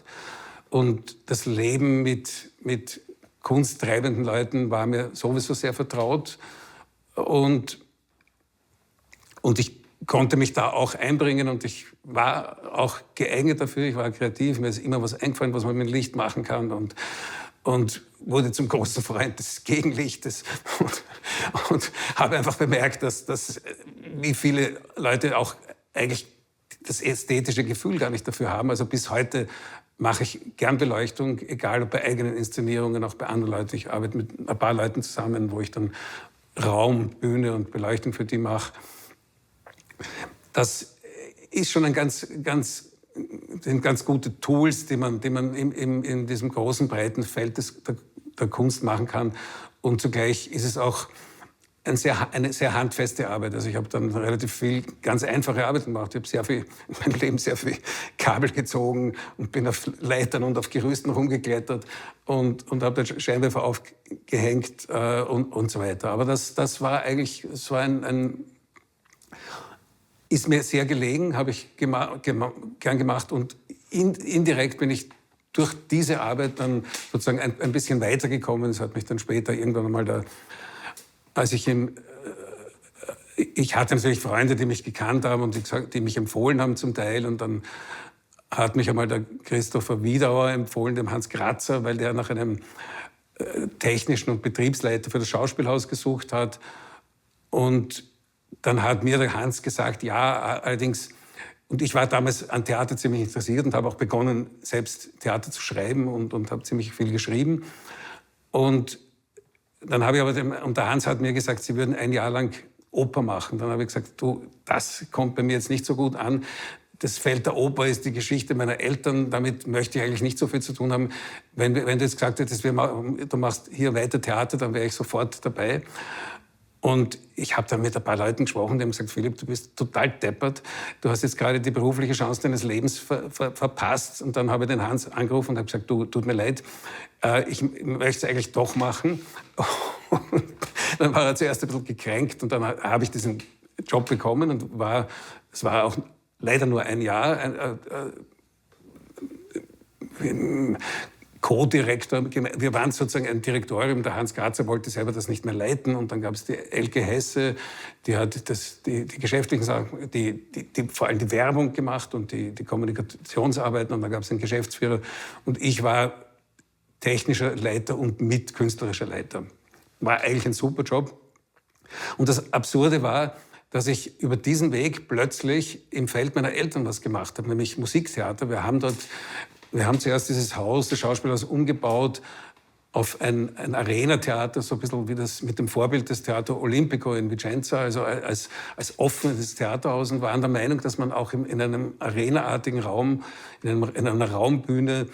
Und das Leben mit kunsttreibenden Leuten war mir sowieso sehr vertraut. Und ich konnte mich da auch einbringen und ich war auch geeignet dafür. Ich war kreativ, mir ist immer was eingefallen, was man mit Licht machen kann. Und wurde zum großen Freund des Gegenlichtes und habe einfach bemerkt, dass wie viele Leute auch eigentlich das ästhetische Gefühl gar nicht dafür haben. Also bis heute mache ich gern Beleuchtung, egal ob bei eigenen Inszenierungen, auch bei anderen Leuten. Ich arbeite mit ein paar Leuten zusammen, wo ich dann Raum, Bühne und Beleuchtung für die mache. Das ist schon sind ganz gute Tools, die man in diesem großen, breiten Feld der Kunst machen kann. Und zugleich ist es auch eine sehr handfeste Arbeit. Also ich habe dann relativ viel ganz einfache Arbeit gemacht. Ich habe in meinem Leben sehr viel Kabel gezogen und bin auf Leitern und auf Gerüsten rumgeklettert und habe dann Scheinwerfer aufgehängt und so weiter. Aber das war eigentlich so ist mir sehr gelegen, habe ich gern gemacht. Und indirekt bin ich durch diese Arbeit dann sozusagen ein bisschen weitergekommen. Es hat mich dann später irgendwann einmal ich hatte natürlich Freunde, die mich gekannt haben und die mich empfohlen haben zum Teil. Und dann hat mich einmal der Christopher Wiedauer empfohlen, dem Hans Kratzer, weil der nach einem technischen und Betriebsleiter für das Schauspielhaus gesucht hat. Und dann hat mir der Hans gesagt, ja, allerdings, und ich war damals an Theater ziemlich interessiert und habe auch begonnen, selbst Theater zu schreiben und habe ziemlich viel geschrieben. Und dann habe ich und der Hans hat mir gesagt, sie würden 1 Jahr lang Oper machen. Dann habe ich gesagt, du, das kommt bei mir jetzt nicht so gut an. Das Feld der Oper ist die Geschichte meiner Eltern. Damit möchte ich eigentlich nicht so viel zu tun haben. Wenn du jetzt gesagt hättest, du machst hier weiter Theater, dann wäre ich sofort dabei. Und ich habe dann mit ein paar Leuten gesprochen, die haben gesagt, Philipp, du bist total deppert. Du hast jetzt gerade die berufliche Chance deines Lebens verpasst. Und dann habe ich den Hans angerufen und habe gesagt, du, tut mir leid, ich möchte es eigentlich doch machen. Und dann war er zuerst ein bisschen gekränkt und dann habe ich diesen Job bekommen und es war auch leider nur 1 Jahr. Co-Direktor, wir waren sozusagen ein Direktorium, der Hans Kratzer wollte selber das nicht mehr leiten und dann gab es die Elke Hesse, die hat die geschäftlichen Sachen, vor allem die Werbung gemacht und die Kommunikationsarbeiten und dann gab es einen Geschäftsführer und ich war technischer Leiter und mitkünstlerischer Leiter. War eigentlich ein super Job und das Absurde war, dass ich über diesen Weg plötzlich im Feld meiner Eltern was gemacht habe, nämlich Musiktheater. Wir haben zuerst dieses Haus, das Schauspielhaus, umgebaut auf ein Arena-Theater, so ein bisschen wie das mit dem Vorbild des Theater Olimpico in Vicenza, also als offenes Theaterhaus und waren der Meinung, dass man auch in einem arenaartigen Raum, in einer Raumbühne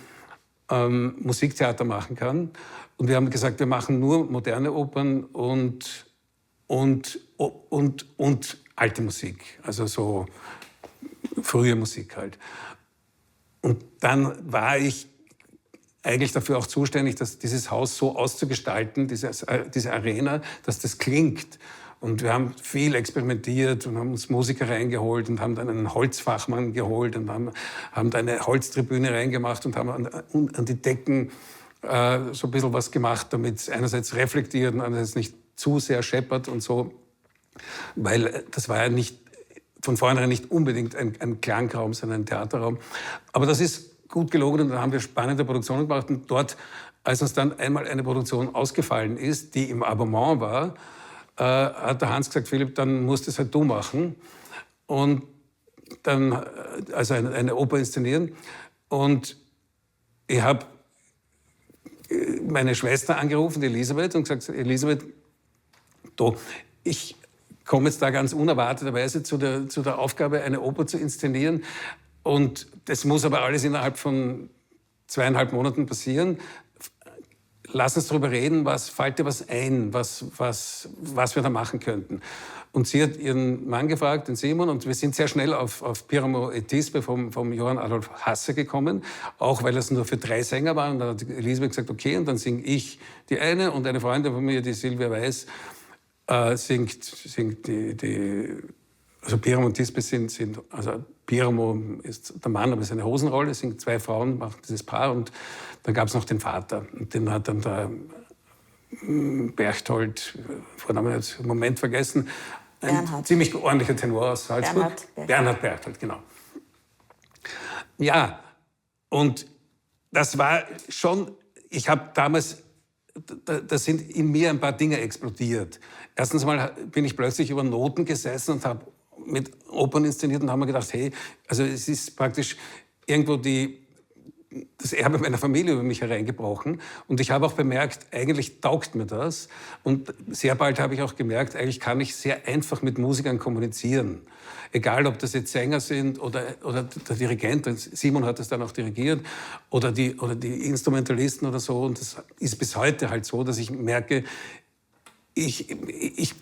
Musiktheater machen kann. Und wir haben gesagt, wir machen nur moderne Opern und alte Musik, also so frühe Musik halt. Und dann war ich eigentlich dafür auch zuständig, dass dieses Haus so auszugestalten, diese Arena, dass das klingt. Und wir haben viel experimentiert und haben uns Musiker reingeholt und haben dann einen Holzfachmann geholt und haben da eine Holztribüne reingemacht und haben an die Decken so ein bisschen was gemacht, damit es einerseits reflektiert und andererseits nicht zu sehr scheppert und so. Weil das war ja nicht von vornherein nicht unbedingt ein Klangraum, sondern ein Theaterraum. Aber das ist gut gelungen und dann haben wir spannende Produktionen gemacht. Und dort, als uns dann einmal eine Produktion ausgefallen ist, die im Abonnement war, hat der Hans gesagt, Philipp, dann musst du es halt du machen. Und dann, also eine Oper inszenieren. Und ich habe meine Schwester angerufen, die Elisabeth, und gesagt, Elisabeth, du, ich komme jetzt da ganz unerwarteterweise zu der Aufgabe, eine Oper zu inszenieren. Und das muss aber alles innerhalb von 2,5 Monaten passieren. Lass uns darüber reden, fällt dir was ein, was wir da machen könnten. Und sie hat ihren Mann gefragt, den Simon, und wir sind sehr schnell auf Piramo et Tisbe vom Johann Adolf Hasse gekommen, auch weil es nur für 3 Sänger waren. Und dann hat Elisabeth gesagt, okay, und dann singe ich die eine und eine Freundin von mir, die Silvia Weiß, singt also Piramo und Tisbe sind, also Piramo ist der Mann, aber es ist eine Hosenrolle, es sind 2 Frauen, machen dieses Paar und dann gab es noch den Vater und den hat dann der Berchtold, Vornamen jetzt im Moment vergessen, ein
Bernhard.
ziemlich ordentlicher Tenor aus Salzburg. Bernhard Berchtold, genau. Ja, und das war schon, ich habe damals, da sind in mir ein paar Dinge explodiert. Erstens mal bin ich plötzlich über Noten gesessen und habe mit Opern inszeniert und habe mir gedacht, hey, also es ist praktisch irgendwo das Erbe meiner Familie über mich hereingebrochen. Und ich habe auch bemerkt, eigentlich taugt mir das. Und sehr bald habe ich auch gemerkt, eigentlich kann ich sehr einfach mit Musikern kommunizieren. Egal, ob das jetzt Sänger sind oder der Dirigent, Simon hat es dann auch dirigiert, oder die Instrumentalisten oder so. Und das ist bis heute halt so, dass ich merke, ich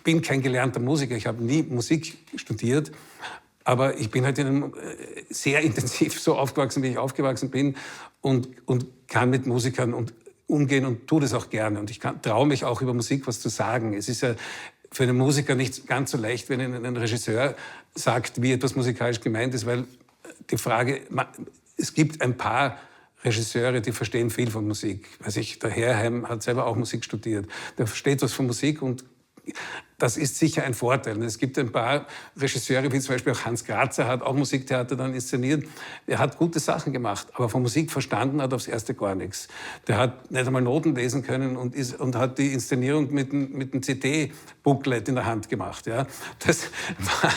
bin kein gelernter Musiker, ich habe nie Musik studiert, aber ich bin halt sehr intensiv so aufgewachsen, wie ich aufgewachsen bin und kann mit Musikern umgehen und tue das auch gerne. Und ich traue mich auch über Musik was zu sagen. Es ist ja für einen Musiker nicht ganz so leicht, wenn ein Regisseur sagt, wie etwas musikalisch gemeint ist, weil die Frage, es gibt ein paar Regisseure, die verstehen viel von Musik. Der Herrheim hat selber auch Musik studiert. Der versteht was von Musik und das ist sicher ein Vorteil. Und es gibt ein paar Regisseure, wie zum Beispiel auch Hans Grazer, hat auch Musiktheater dann inszeniert. Er hat gute Sachen gemacht, aber von Musik verstanden hat aufs Erste gar nichts. Der hat nicht einmal Noten lesen können und hat die Inszenierung mit einem CD-Booklet in der Hand gemacht. Ja. Das war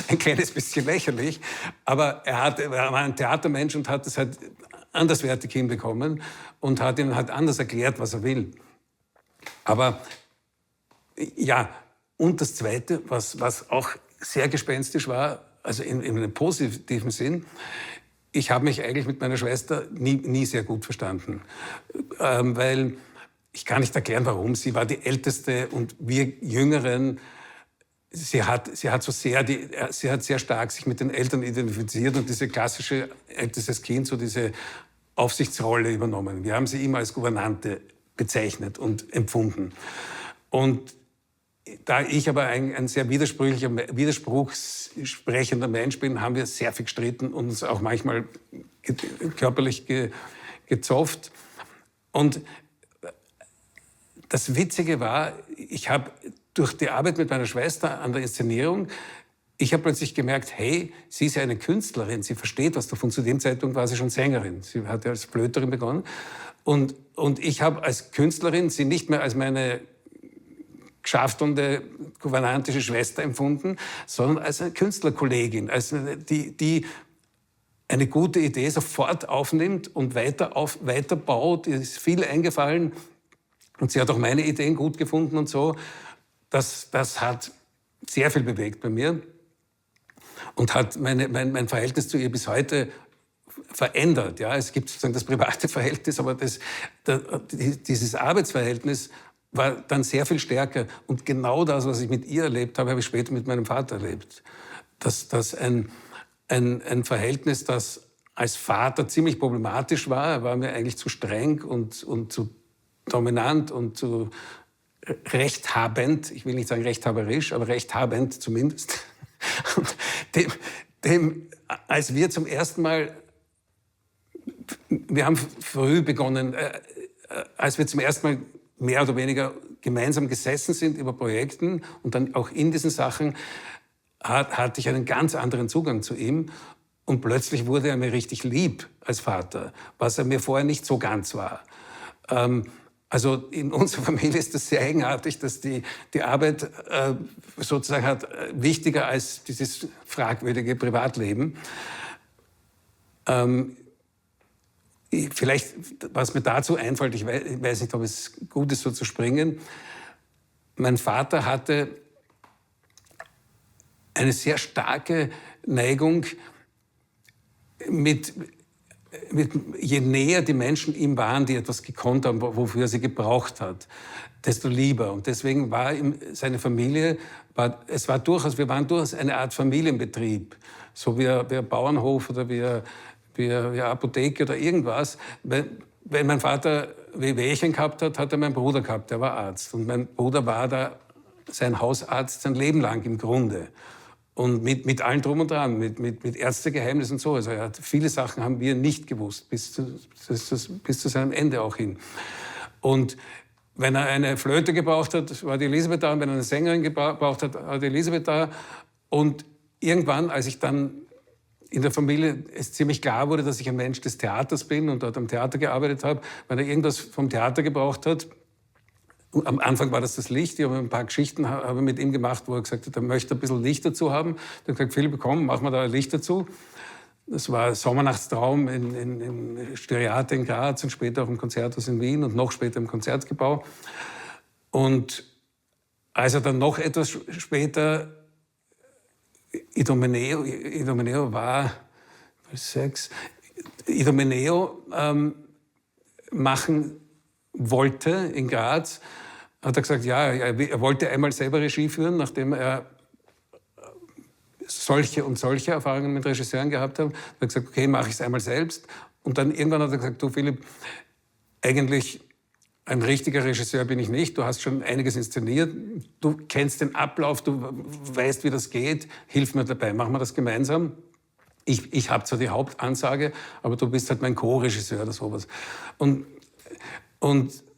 ein kleines bisschen lächerlich, aber er war ein Theatermensch und hat es halt anderswertig hinbekommen und hat ihm halt anders erklärt, was er will. Aber ja, und das Zweite, was auch sehr gespenstisch war, also in einem positiven Sinn, ich habe mich eigentlich mit meiner Schwester nie sehr gut verstanden. Weil ich kann nicht erklären, warum. Sie war die Älteste und wir Jüngeren, sie hat sehr stark sich mit den Eltern identifiziert und diese klassische ältestes Kind, so diese Aufsichtsrolle übernommen. Wir haben sie immer als Gouvernante bezeichnet und empfunden. Und da ich aber ein sehr widerspruchssprechender Mensch bin, haben wir sehr viel gestritten und uns auch manchmal körperlich gezofft. Und das Witzige war, ich habe durch die Arbeit mit meiner Schwester an der Inszenierung, ich habe plötzlich gemerkt, hey, sie ist ja eine Künstlerin, sie versteht was davon. Zu dem Zeitpunkt war sie schon Sängerin. Sie hat ja als Flöterin begonnen. Und ich habe als Künstlerin sie nicht mehr als meine geschaftelnde gouvernantische Schwester empfunden, sondern als eine Künstlerkollegin, als die eine gute Idee sofort aufnimmt und weiterbaut. Ihr ist viel eingefallen und sie hat auch meine Ideen gut gefunden und so. Das hat sehr viel bewegt bei mir und hat mein Verhältnis zu ihr bis heute verändert. Ja, es gibt sozusagen das private Verhältnis, aber dieses Arbeitsverhältnis war dann sehr viel stärker. Und genau das, was ich mit ihr erlebt habe, habe ich später mit meinem Vater erlebt. Dass ein Verhältnis, das als Vater ziemlich problematisch war. Er war mir eigentlich zu streng und zu dominant und zu rechthabend, ich will nicht sagen rechthaberisch, aber rechthabend zumindest. Und als wir zum ersten Mal, wir haben früh begonnen, als wir zum ersten Mal mehr oder weniger gemeinsam gesessen sind über Projekten und dann auch in diesen Sachen, hatte ich einen ganz anderen Zugang zu ihm. Und plötzlich wurde er mir richtig lieb als Vater, was er mir vorher nicht so ganz war. Also in unserer Familie ist das sehr eigenartig, dass die Arbeit sozusagen hat wichtiger als dieses fragwürdige Privatleben. Vielleicht, was mir dazu einfällt, ich weiß nicht, ob es gut ist, so zu springen. Mein Vater hatte eine sehr starke Neigung, je näher die Menschen ihm waren, die etwas gekonnt haben, wofür er sie gebraucht hat, desto lieber. Und deswegen war seine Familie, wir waren durchaus eine Art Familienbetrieb, so wie ein Bauernhof oder wie eine Apotheke oder irgendwas. Wenn mein Vater Wehwehchen gehabt hat, hat er meinen Bruder gehabt, der war Arzt. Und mein Bruder war da sein Hausarzt sein Leben lang im Grunde. Und mit allem Drum und Dran, mit Ärztegeheimnis und so. Also viele Sachen haben wir nicht gewusst, bis zu seinem Ende auch hin. Und wenn er eine Flöte gebraucht hat, war die Elisabeth da. Und wenn er eine Sängerin gebraucht hat, war die Elisabeth da. Und irgendwann, als ich dann in der Familie es ziemlich klar wurde, dass ich ein Mensch des Theaters bin und dort am Theater gearbeitet habe, wenn er irgendwas vom Theater gebraucht hat, am Anfang war das Licht. Ich habe ein paar Geschichten mit ihm gemacht, wo er gesagt hat, er möchte ein bisschen Licht dazu haben. Dann habe ich gesagt, Philipp, komm, machen wir da ein Licht dazu. Das war Sommernachtstraum in Styriate in Graz und später auch im Konzerthaus in Wien und noch später im Konzertgebau. Und als er dann noch etwas später Idomeneo war 6, Idomeneo machen wollte in Graz, hat er gesagt, ja, er wollte einmal selber Regie führen, nachdem er solche und solche Erfahrungen mit Regisseuren gehabt hat. Er hat gesagt, okay, mache ich es einmal selbst. Und dann irgendwann hat er gesagt, du Philipp, eigentlich ein richtiger Regisseur bin ich nicht. Du hast schon einiges inszeniert. Du kennst den Ablauf, du weißt, wie das geht. Hilf mir dabei, machen wir das gemeinsam. Ich habe zwar die Hauptansage, aber du bist halt mein Co-Regisseur oder sowas. Und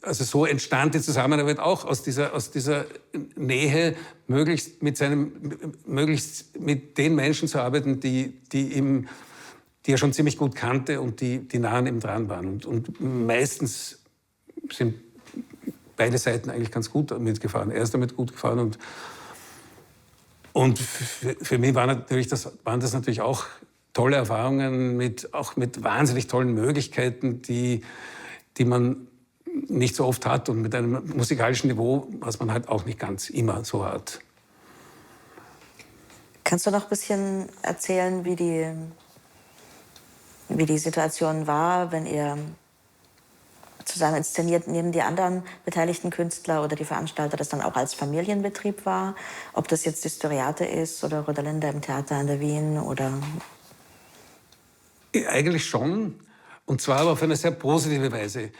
also so entstand die Zusammenarbeit auch aus dieser Nähe, möglichst mit den Menschen zu arbeiten, die er schon ziemlich gut kannte und die nah an ihm dran waren. Und meistens sind beide Seiten eigentlich ganz gut mitgefahren. Er ist damit gut gefahren und für mich waren das natürlich auch tolle Erfahrungen auch mit wahnsinnig tollen Möglichkeiten, die man nicht so oft hat und mit einem musikalischen Niveau, was man halt auch nicht ganz immer so hat.
Kannst du noch ein bisschen erzählen, wie die Situation war, wenn ihr zusammen inszeniert, neben die anderen beteiligten Künstler oder die Veranstalter, das dann auch als Familienbetrieb war? Ob das jetzt die Styriate ist oder Rodelinda im Theater an der Wien oder...
Eigentlich schon, und zwar aber auf eine sehr positive Weise.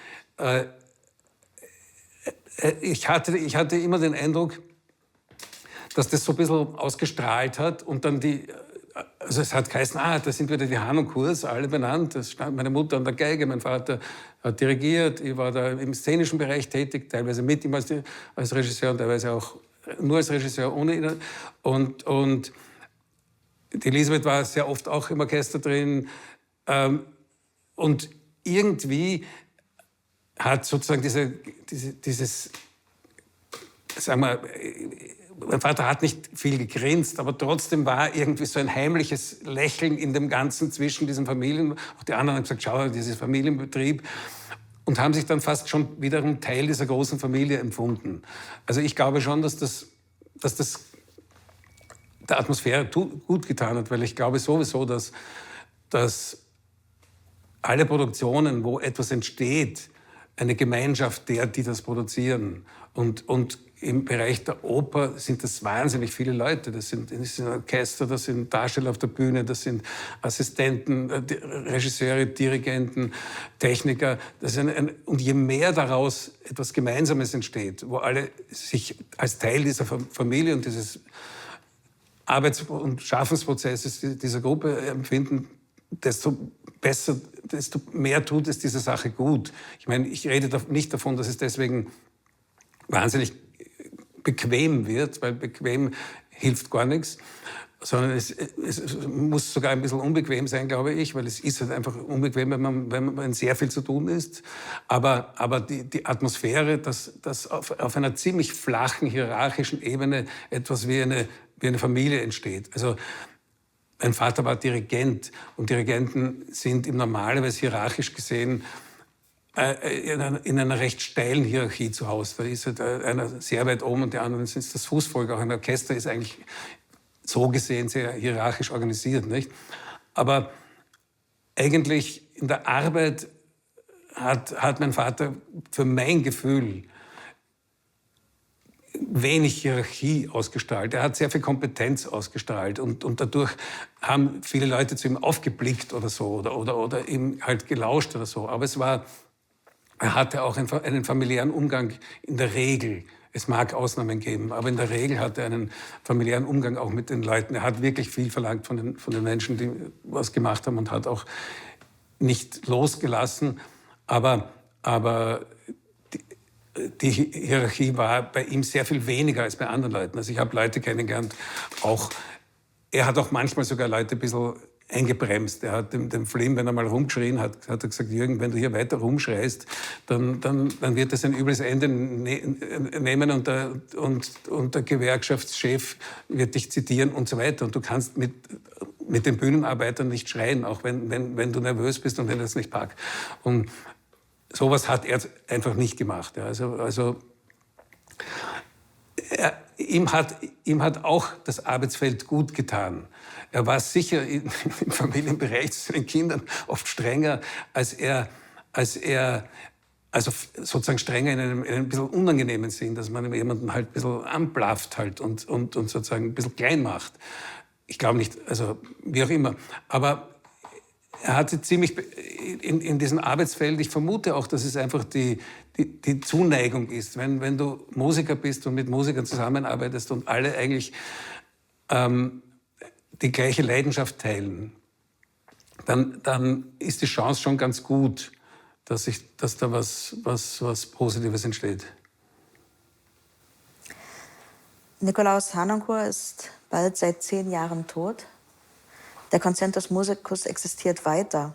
Ich hatte immer den Eindruck, dass das so ein bisschen ausgestrahlt hat und dann also es hat geheißen, da sind wieder die Hahn-und-Kurs, alle benannt. Da stand meine Mutter an der Geige, mein Vater hat dirigiert, ich war da im szenischen Bereich tätig, teilweise mit ihm als Regisseur und teilweise auch nur als Regisseur ohne ihn. Und die Elisabeth war sehr oft auch im Orchester drin. Und irgendwie hat sozusagen dieses, sagen wir, mein Vater hat nicht viel gegrinst, aber trotzdem war irgendwie so ein heimliches Lächeln in dem Ganzen zwischen diesen Familien. Auch die anderen haben gesagt, schau, dieses Familienbetrieb. Und haben sich dann fast schon wiederum Teil dieser großen Familie empfunden. Also ich glaube schon, dass das der Atmosphäre gut getan hat, weil ich glaube sowieso, dass alle Produktionen, wo etwas entsteht, eine Gemeinschaft der, die das produzieren. Und im Bereich der Oper sind das wahnsinnig viele Leute. Das sind Orchester, das sind Darsteller auf der Bühne, das sind Assistenten, Regisseure, Dirigenten, Techniker. Und je mehr daraus etwas Gemeinsames entsteht, wo alle sich als Teil dieser Familie und dieses Arbeits- und Schaffensprozesses dieser Gruppe empfinden, desto besser, desto mehr tut es dieser Sache gut. Ich meine, ich rede nicht davon, dass es deswegen wahnsinnig bequem wird, weil bequem hilft gar nichts, sondern es muss sogar ein bisschen unbequem sein, glaube ich, weil es ist halt einfach unbequem, wenn man sehr viel zu tun ist. Aber die Atmosphäre, dass auf einer ziemlich flachen, hierarchischen Ebene etwas wie eine Familie entsteht. Also mein Vater war Dirigent und Dirigenten sind im normalerweise hierarchisch gesehen in einer recht steilen Hierarchie zu Hause. Da ist halt einer sehr weit oben und der andere ist das Fußvolk. Auch ein Orchester ist eigentlich so gesehen sehr hierarchisch organisiert, nicht? Aber eigentlich in der Arbeit hat mein Vater für mein Gefühl wenig Hierarchie ausgestrahlt. Er hat sehr viel Kompetenz ausgestrahlt und dadurch haben viele Leute zu ihm aufgeblickt oder so oder ihm halt gelauscht oder so. Aber er hatte auch einen familiären Umgang in der Regel. Es mag Ausnahmen geben, aber in der Regel hatte er einen familiären Umgang auch mit den Leuten. Er hat wirklich viel verlangt von den Menschen, die was gemacht haben und hat auch nicht losgelassen. Aber die Hierarchie war bei ihm sehr viel weniger als bei anderen Leuten. Also ich habe Leute kennengelernt, er hat auch manchmal sogar Leute ein bisschen eingebremst. Er hat dem Flim, wenn er mal rumgeschrien hat, hat er gesagt, Jürgen, wenn du hier weiter rumschreist, dann wird das ein übles Ende nehmen und der Gewerkschaftschef wird dich zitieren und so weiter. Und du kannst mit den Bühnenarbeitern nicht schreien, auch wenn du nervös bist und wenn das nicht packt. Und sowas hat er einfach nicht gemacht. Ja. Also ihm hat auch das Arbeitsfeld gut getan. Er war sicher im Familienbereich zu seinen Kindern oft strenger, als er also sozusagen strenger in einem bisschen unangenehmen Sinn, dass man jemanden halt ein bisschen anblafft halt und sozusagen ein bisschen klein macht. Ich glaube nicht, also wie auch immer. Aber er hatte ziemlich in diesem Arbeitsfeld, ich vermute auch, dass es einfach die Zuneigung ist. Wenn du Musiker bist und mit Musikern zusammenarbeitest und alle eigentlich die gleiche Leidenschaft teilen, dann ist die Chance schon ganz gut, dass da was Positives entsteht.
Nikolaus Harnoncourt ist bald seit 10 Jahren tot. Der Concentus Musicus existiert weiter.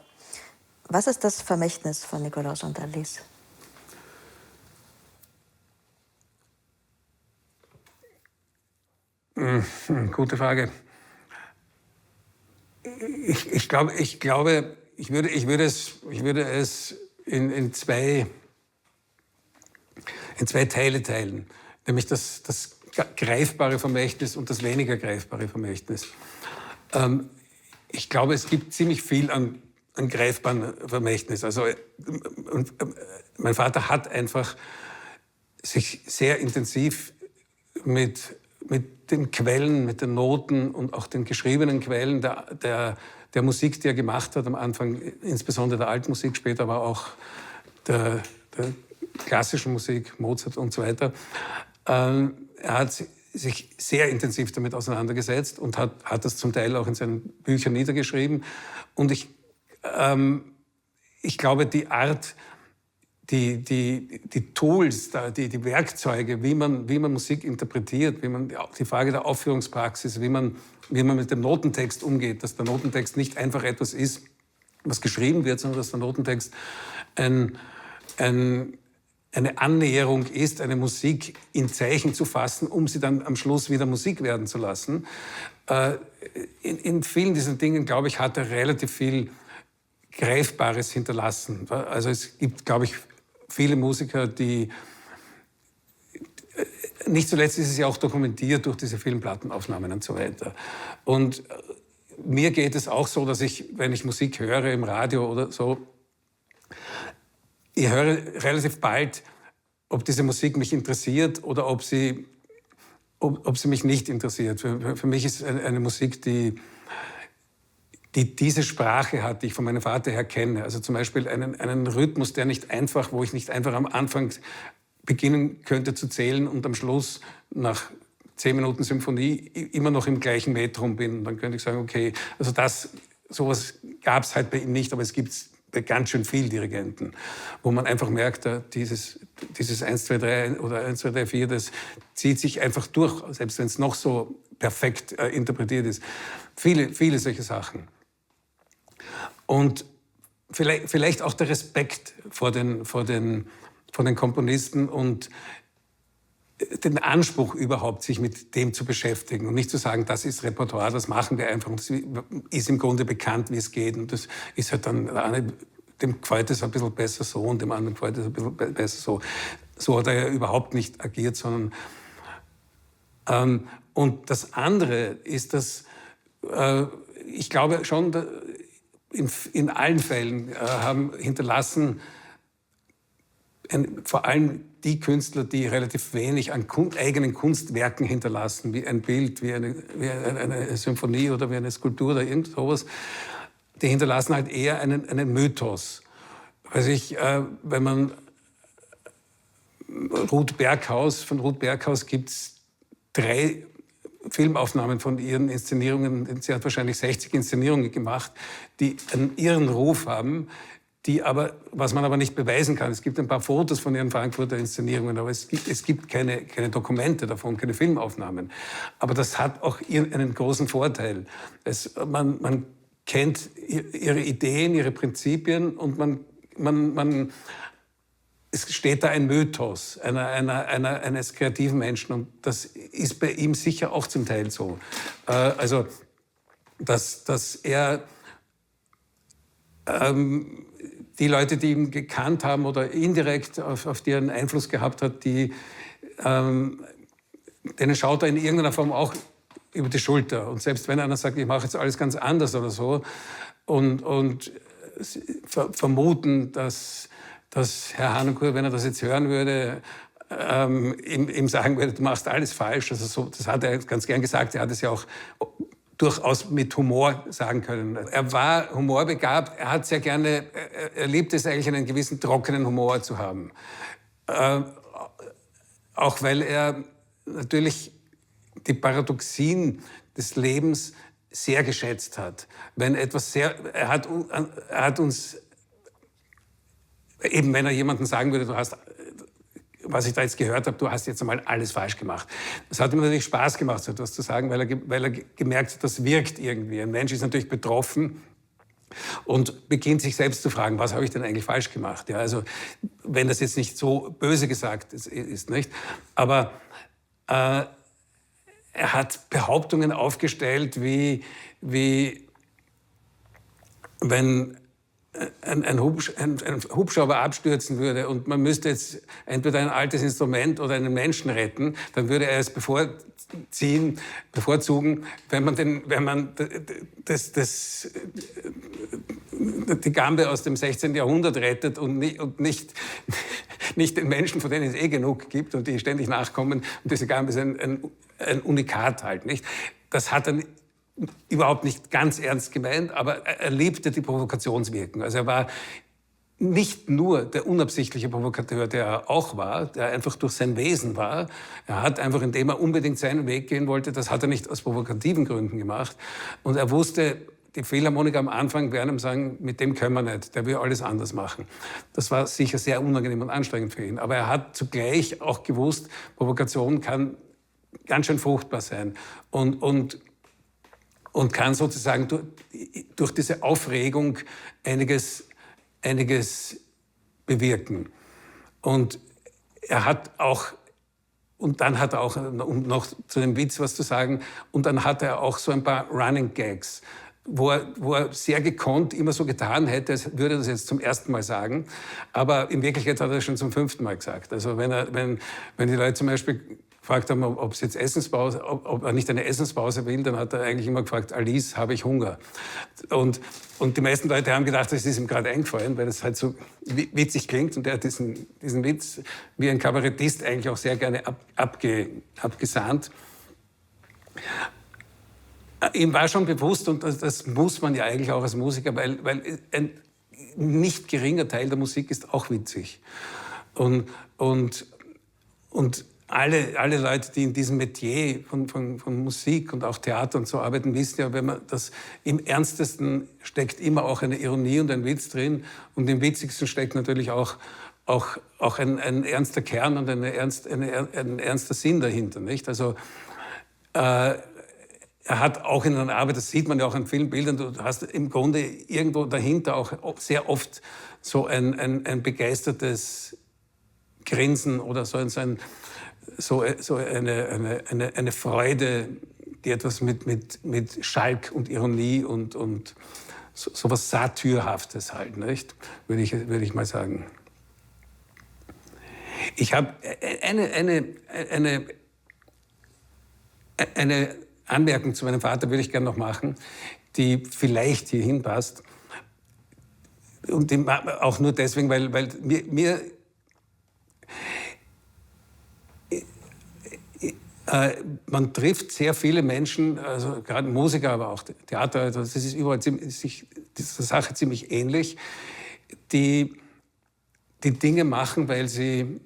Was ist das Vermächtnis von Nikolaus und Alice?
Gute Frage. Ich glaube, ich würde es in zwei Teile teilen, nämlich das greifbare Vermächtnis und das weniger greifbare Vermächtnis. Ich glaube, es gibt ziemlich viel an greifbarem Vermächtnis. Also, mein Vater hat einfach sich sehr intensiv mit den Quellen, mit den Noten und auch den geschriebenen Quellen der Musik, die er gemacht hat, am Anfang insbesondere der Altmusik, später aber auch der klassischen Musik, Mozart und so weiter. Er hat sich sehr intensiv damit auseinandergesetzt und hat das zum Teil auch in seinen Büchern niedergeschrieben. Und ich glaube, die Art, die Tools, die Werkzeuge, wie man Musik interpretiert, die Frage der Aufführungspraxis, wie man mit dem Notentext umgeht, dass der Notentext nicht einfach etwas ist, was geschrieben wird, sondern dass der Notentext eine Annäherung ist, eine Musik in Zeichen zu fassen, um sie dann am Schluss wieder Musik werden zu lassen. In vielen diesen Dingen, glaube ich, hat er relativ viel Greifbares hinterlassen. Also es gibt, glaube ich, viele Musiker, die... Nicht zuletzt ist es ja auch dokumentiert durch diese vielen Plattenaufnahmen und so weiter. Und mir geht es auch so, dass ich, wenn ich Musik höre im Radio oder so, ich höre relativ bald, ob diese Musik mich interessiert oder ob sie mich nicht interessiert. Für mich ist eine Musik, die diese Sprache hat, die ich von meinem Vater her kenne. Also zum Beispiel einen Rhythmus, wo ich nicht einfach am Anfang beginnen könnte zu zählen und am Schluss nach 10 Minuten Symphonie immer noch im gleichen Metrum bin. Und dann könnte ich sagen, okay, also sowas gab es halt bei ihm nicht, aber es gibt bei ganz schön vielen Dirigenten, wo man einfach merkt, dieses 1, 2, 3 oder 1, 2, 3, 4, das zieht sich einfach durch, selbst wenn es noch so perfekt interpretiert ist. Viele solche Sachen. Und vielleicht auch der Respekt vor den Komponisten und den Anspruch überhaupt, sich mit dem zu beschäftigen und nicht zu sagen, das ist Repertoire, das machen wir einfach. Und das ist im Grunde bekannt, wie es geht. Und das ist halt dann, dem gefällt es ein bisschen besser so und dem anderen gefällt es ein bisschen besser so. So hat er ja überhaupt nicht agiert, sondern... und das andere ist, dass ich glaube schon, in allen Fällen haben hinterlassen vor allem die Künstler, die relativ wenig an eigenen Kunstwerken hinterlassen, wie ein Bild, wie eine Symphonie oder wie eine Skulptur oder irgend sowas, die hinterlassen halt eher einen Mythos. Wenn man von Ruth Berghaus gibt es 3 Filmaufnahmen von ihren Inszenierungen. Sie hat wahrscheinlich 60 Inszenierungen gemacht, die einen irren Ruf haben, was man aber nicht beweisen kann. Es gibt ein paar Fotos von ihren Frankfurter Inszenierungen, aber es gibt keine Dokumente davon, keine Filmaufnahmen. Aber das hat auch einen großen Vorteil. Man kennt ihre Ideen, ihre Prinzipien und es steht da ein Mythos eines kreativen Menschen und das ist bei ihm sicher auch zum Teil so. Also, dass er die Leute, die ihn gekannt haben oder indirekt auf die einen Einfluss gehabt hat, denen schaut er in irgendeiner Form auch über die Schulter. Und selbst wenn einer sagt, ich mache jetzt alles ganz anders oder so und vermuten, dass Herr Harnoncourt, wenn er das jetzt hören würde, ihm sagen würde, du machst alles falsch. Also das hat er ganz gern gesagt. Er hat es ja auch durchaus mit Humor sagen können. Er war humorbegabt. Er hat sehr gerne, er liebt es eigentlich, einen gewissen trockenen Humor zu haben. Auch weil er natürlich die Paradoxien des Lebens sehr geschätzt hat. Er hat uns, eben wenn er jemandem sagen würde, was ich da jetzt gehört habe, du hast jetzt einmal alles falsch gemacht. Das hat ihm natürlich Spaß gemacht, so etwas zu sagen, weil er gemerkt hat, das wirkt irgendwie. Ein Mensch ist natürlich betroffen und beginnt sich selbst zu fragen, was habe ich denn eigentlich falsch gemacht? Ja, also wenn das jetzt nicht so böse gesagt ist, nicht? Aber er hat Behauptungen aufgestellt, wie wenn ein Hubschrauber abstürzen würde und man müsste jetzt entweder ein altes Instrument oder einen Menschen retten, dann würde er es bevorzugen, wenn man die Gambe aus dem 16. Jahrhundert rettet und nicht den Menschen, von denen es eh genug gibt und die ständig nachkommen. Und diese Gambe ist ein Unikat halt, nicht? Das hat dann überhaupt nicht ganz ernst gemeint, aber er liebte die Provokationswirkung. Also er war nicht nur der unabsichtliche Provokateur, der er auch war, der einfach durch sein Wesen war. Er hat einfach, indem er unbedingt seinen Weg gehen wollte, das hat er nicht aus provokativen Gründen gemacht. Und er wusste, die Philharmoniker am Anfang werden ihm sagen, mit dem können wir nicht, der will alles anders machen. Das war sicher sehr unangenehm und anstrengend für ihn. Aber er hat zugleich auch gewusst, Provokation kann ganz schön fruchtbar sein. Und kann sozusagen durch diese Aufregung einiges bewirken. Und er hat auch, und dann hat er auch, um noch zu dem Witz was zu sagen, und dann hat er auch so ein paar Running Gags, wo er sehr gekonnt immer so getan hätte, als würde er das jetzt zum ersten Mal sagen. Aber in Wirklichkeit hat er das schon zum 5. Mal gesagt. Also wenn die Leute zum Beispiel gefragt haben, ob es jetzt Essenspause, ob er nicht eine Essenspause will, dann hat er eigentlich immer gefragt, Alice, habe ich Hunger? Und die meisten Leute haben gedacht, das ist ihm gerade eingefallen, weil das halt so witzig klingt. Und er hat diesen Witz wie ein Kabarettist eigentlich auch sehr gerne abgesahnt. Ihm war schon bewusst, und das muss man ja eigentlich auch als Musiker, weil ein nicht geringer Teil der Musik ist auch witzig. Und alle Leute, die in diesem Metier von Musik und auch Theater und so arbeiten, wissen ja, wenn man das im Ernstesten steckt immer auch eine Ironie und ein Witz drin. Und im Witzigsten steckt natürlich auch ein ernster Kern und ein ernster Sinn dahinter, nicht? Also er hat auch in einer Arbeit, das sieht man ja auch an vielen Bildern, du hast im Grunde irgendwo dahinter auch sehr oft so ein begeistertes Grinsen oder so eine Freude, die etwas mit Schalk und Ironie und so was Satyrhaftes halt, nicht? Würde ich mal sagen. Ich habe eine Anmerkung zu meinem Vater würde ich gerne noch machen, die vielleicht hier hinpasst. Und auch nur deswegen, weil mir man trifft sehr viele Menschen, also gerade Musiker, aber auch Theater, das ist überall dieser Sache ziemlich ähnlich, die Dinge machen, weil sie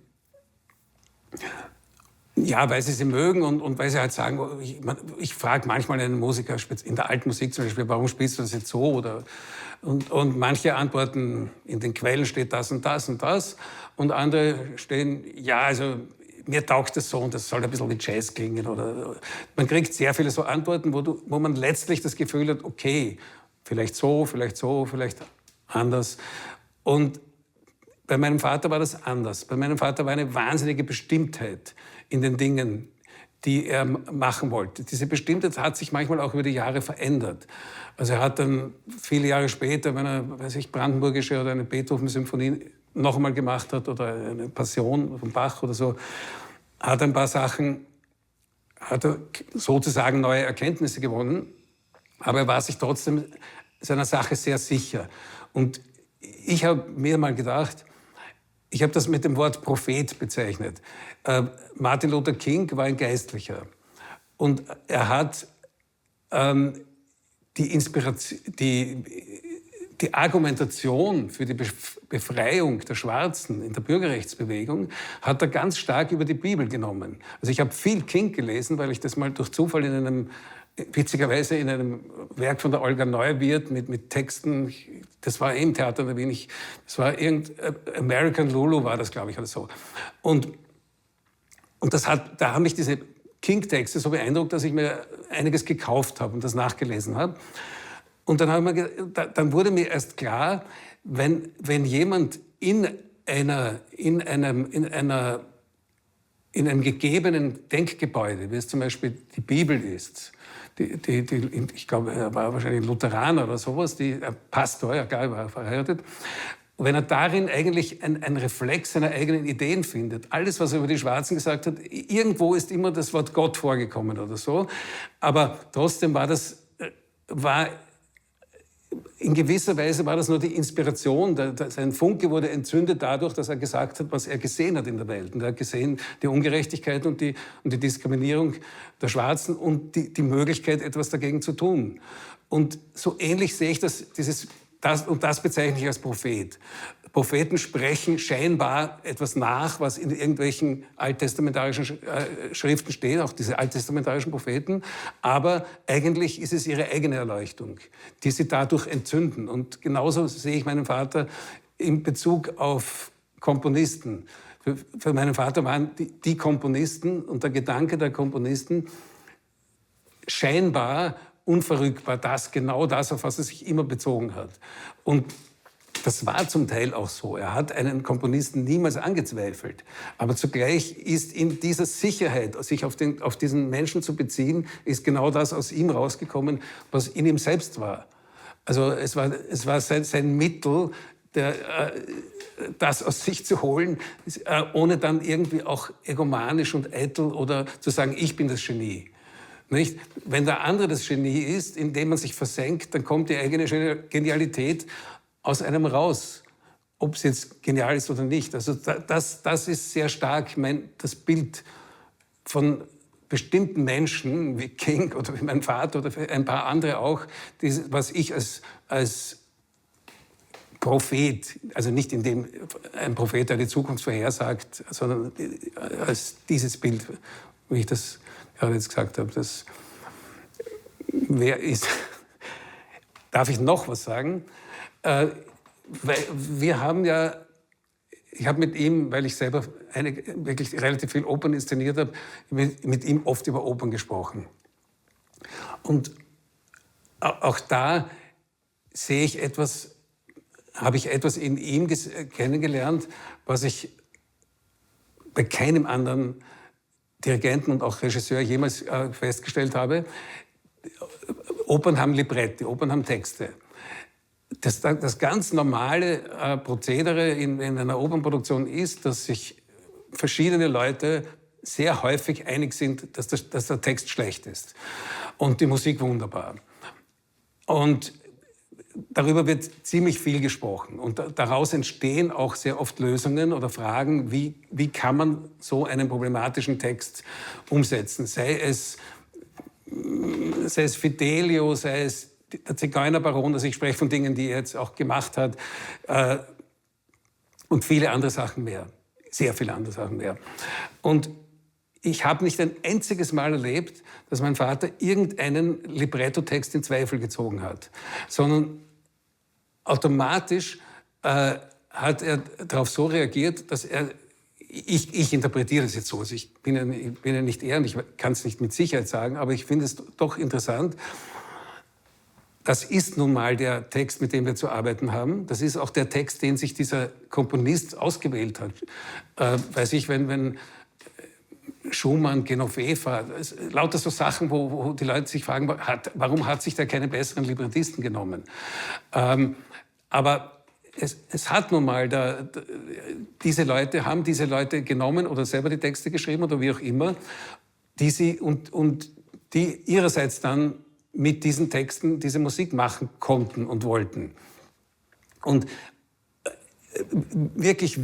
sie mögen und weil sie halt sagen, ich frage manchmal einen Musiker, in der alten Musik zum Beispiel, warum spielst du das jetzt so? Und manche antworten, in den Quellen steht das und das und das. Und andere stehen, ja, also mir taugt das so und das soll ein bisschen wie Jazz klingen. Oder man kriegt sehr viele so Antworten, wo man letztlich das Gefühl hat, okay, vielleicht so, vielleicht anders. Und bei meinem Vater war das anders. Bei meinem Vater war eine wahnsinnige Bestimmtheit in den Dingen, die er machen wollte. Diese Bestimmtheit hat sich manchmal auch über die Jahre verändert. Also er hat dann viele Jahre später, wenn er, brandenburgische oder eine Beethoven-Symphonie noch einmal gemacht hat oder eine Passion von Bach oder so, hat ein paar Sachen, hat er sozusagen neue Erkenntnisse gewonnen, aber er war sich trotzdem seiner Sache sehr sicher. Und ich habe mir mal gedacht, ich habe das mit dem Wort Prophet bezeichnet. Martin Luther King war ein Geistlicher und er hat die Argumentation für die Befreiung der Schwarzen in der Bürgerrechtsbewegung hat er ganz stark über die Bibel genommen. Also ich habe viel King gelesen, weil ich das mal durch Zufall witzigerweise in einem Werk von der Olga Neuwirth mit Texten, das war im Theater in Wien, das war American Lulu war das, glaube ich, oder so. Und da haben mich diese King-Texte so beeindruckt, dass ich mir einiges gekauft habe und das nachgelesen habe. Und dann wurde mir erst klar, wenn jemand in einem gegebenen Denkgebäude, wie es zum Beispiel die Bibel ist, ich glaube, er war wahrscheinlich Lutheraner oder sowas, Pastor, egal, war verheiratet. Und wenn er darin eigentlich ein Reflex seiner eigenen Ideen findet, alles, was er über die Schwarzen gesagt hat, irgendwo ist immer das Wort Gott vorgekommen oder so, aber trotzdem in gewisser Weise war das nur die Inspiration. Sein Funke wurde entzündet dadurch, dass er gesagt hat, was er gesehen hat in der Welt. Und er hat gesehen die Ungerechtigkeit und die Diskriminierung der Schwarzen und die Möglichkeit, etwas dagegen zu tun. Und so ähnlich sehe ich das bezeichne ich als Prophet. Propheten sprechen scheinbar etwas nach, was in irgendwelchen alttestamentarischen Schriften steht, auch diese alttestamentarischen Propheten. Aber eigentlich ist es ihre eigene Erleuchtung, die sie dadurch entzünden. Und genauso sehe ich meinen Vater in Bezug auf Komponisten. Für meinen Vater waren die Komponisten und der Gedanke der Komponisten scheinbar unverrückbar, genau das, auf was er sich immer bezogen hat. Und das war zum Teil auch so. Er hat einen Komponisten niemals angezweifelt. Aber zugleich ist in dieser Sicherheit, sich auf diesen Menschen zu beziehen, ist genau das aus ihm rausgekommen, was in ihm selbst war. Also es war sein Mittel, das aus sich zu holen, ohne dann irgendwie auch egomanisch und eitel oder zu sagen, ich bin das Genie. Nicht? Wenn der andere das Genie ist, indem man sich versenkt, dann kommt die eigene Genialität aus einem raus. Ob es jetzt genial ist oder nicht. Also das ist sehr stark. Ich meine, das Bild von bestimmten Menschen wie King oder wie mein Vater oder ein paar andere auch, was ich als Prophet, also nicht in dem ein Prophet, der die Zukunft vorhersagt, sondern als dieses Bild, wie ich das gerade jetzt gesagt habe, das wer ist. Darf ich noch was sagen? Weil wir haben ja, ich habe mit ihm, weil ich selber wirklich relativ viel Opern inszeniert habe, mit ihm oft über Opern gesprochen. Und auch da sehe ich habe ich etwas in ihm kennengelernt, was ich bei keinem anderen Dirigenten und auch Regisseur jemals festgestellt habe. Opern haben Libretti, Opern haben Texte. Das ganz normale Prozedere in einer Opernproduktion ist, dass sich verschiedene Leute sehr häufig einig sind, dass der Text schlecht ist und die Musik wunderbar. Und darüber wird ziemlich viel gesprochen. Und daraus entstehen auch sehr oft Lösungen oder Fragen, wie kann man so einen problematischen Text umsetzen. Sei es Fidelio, sei es der Zigeunerbaron, also ich spreche von Dingen, die er jetzt auch gemacht hat, und viele andere Sachen mehr, sehr viele andere Sachen mehr. Und ich habe nicht ein einziges Mal erlebt, dass mein Vater irgendeinen Libretto-Text in Zweifel gezogen hat, sondern automatisch hat er darauf so reagiert, dass ich interpretiere das jetzt so, also ich bin ja nicht er und ich kann es nicht mit Sicherheit sagen, aber ich finde es doch interessant. Das ist nun mal der Text, mit dem wir zu arbeiten haben. Das ist auch der Text, den sich dieser Komponist ausgewählt hat. Weiß ich, wenn Schumann, Genoveva, lauter so Sachen, wo die Leute sich fragen, warum hat sich der keine besseren Librettisten genommen? Aber es hat nun mal, diese Leute haben diese Leute genommen oder selber die Texte geschrieben oder wie auch immer, die ihrerseits dann mit diesen Texten diese Musik machen konnten und wollten. Und wirklich,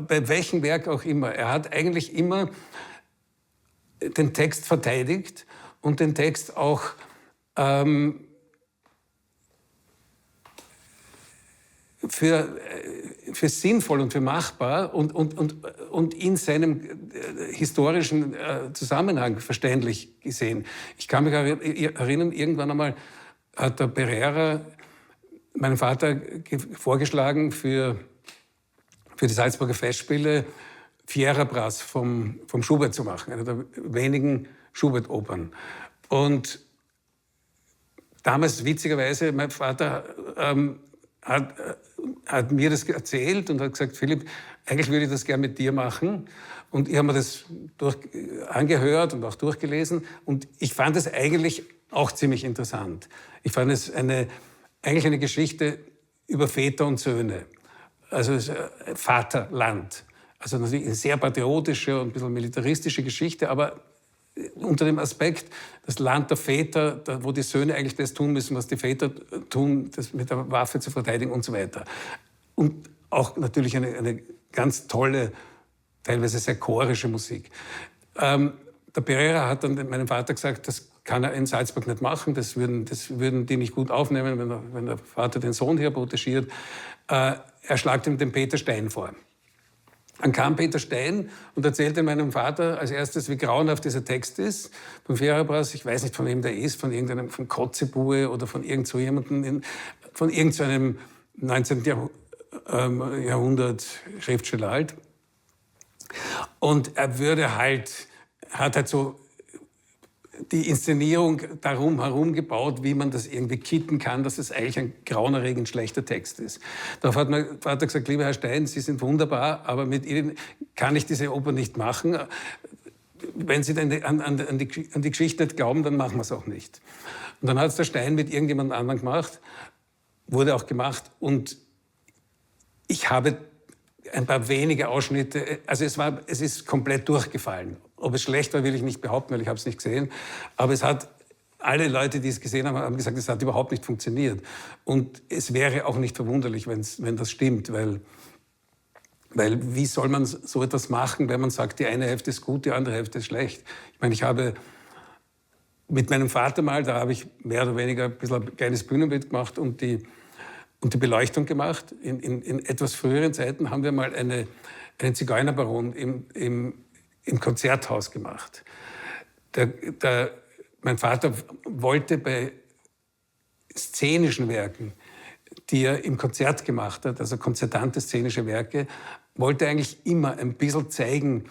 bei welchem Werk auch immer, er hat eigentlich immer den Text verteidigt und den Text auch für sinnvoll und für machbar und in seinem historischen Zusammenhang verständlich gesehen. Ich kann mich erinnern, irgendwann einmal hat der Pereira meinem Vater vorgeschlagen, für die Salzburger Festspiele Fierabras vom Schubert zu machen, einer der wenigen Schubert-Opern. Und damals, witzigerweise, mein Vater hat mir das erzählt und hat gesagt, Philipp, eigentlich würde ich das gerne mit dir machen. Und ich habe mir das angehört und auch durchgelesen. Und ich fand es eigentlich auch ziemlich interessant. Ich fand es eigentlich eine Geschichte über Väter und Söhne. Also Vaterland. Also natürlich eine sehr patriotische und ein bisschen militaristische Geschichte, aber unter dem Aspekt, das Land der Väter, wo die Söhne eigentlich das tun müssen, was die Väter tun, das mit der Waffe zu verteidigen und so weiter. Und auch natürlich eine ganz tolle, teilweise sehr chorische Musik. Der Pereira hat dann meinem Vater gesagt, das kann er in Salzburg nicht machen, das würden die nicht gut aufnehmen, wenn der Vater den Sohn hier protegiert. Er schlagt ihm den Peter Stein vor. Dann kam Peter Stein und erzählte meinem Vater als erstes, wie grauenhaft dieser Text ist. Von Fierabras, ich weiß nicht, von wem der ist, von Kotzebue oder von irgend so jemandem, von irgend so einem 19. Jahrhundert Schriftsteller halt. Und er hat halt so die Inszenierung darum herum gebaut, wie man das irgendwie kitten kann, dass es eigentlich ein grauenerregend schlechter Text ist. Darauf hat mein Vater gesagt, lieber Herr Stein, Sie sind wunderbar, aber mit Ihnen kann ich diese Oper nicht machen. Wenn Sie denn an die Geschichte nicht glauben, dann machen wir es auch nicht. Und dann hat es der Stein mit irgendjemand anderem gemacht, wurde auch gemacht. Und ich habe ein paar wenige Ausschnitte, also es ist komplett durchgefallen. Ob es schlecht war, will ich nicht behaupten, weil ich habe es nicht gesehen. Aber es hat, alle Leute, die es gesehen haben, haben gesagt, es hat überhaupt nicht funktioniert. Und es wäre auch nicht verwunderlich, wenn das stimmt, weil wie soll man so etwas machen, wenn man sagt, die eine Hälfte ist gut, die andere Hälfte ist schlecht? Ich meine, ich habe mit meinem Vater mal, da habe ich mehr oder weniger ein bisschen ein kleines Bühnenbild gemacht und die Beleuchtung gemacht. In etwas früheren Zeiten haben wir mal einen Zigeunerbaron im Konzerthaus gemacht. Mein Vater wollte bei szenischen Werken, die er im Konzert gemacht hat, also konzertante szenische Werke, wollte eigentlich immer ein bisschen zeigen,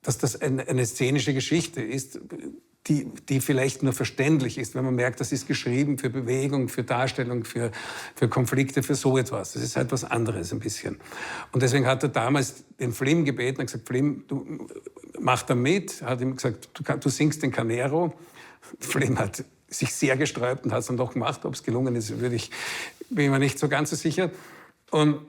dass das eine szenische Geschichte ist, die vielleicht nur verständlich ist, wenn man merkt, das ist geschrieben für Bewegung, für Darstellung, für Konflikte, für so etwas. Das ist halt was anderes ein bisschen. Und deswegen hat er damals den Flim gebeten, hat gesagt, Flim, du mach da mit. Er hat ihm gesagt, du singst den Canero. Flim hat sich sehr gesträubt und hat es dann doch gemacht. Ob es gelungen ist, bin ich mir nicht so ganz so sicher. Und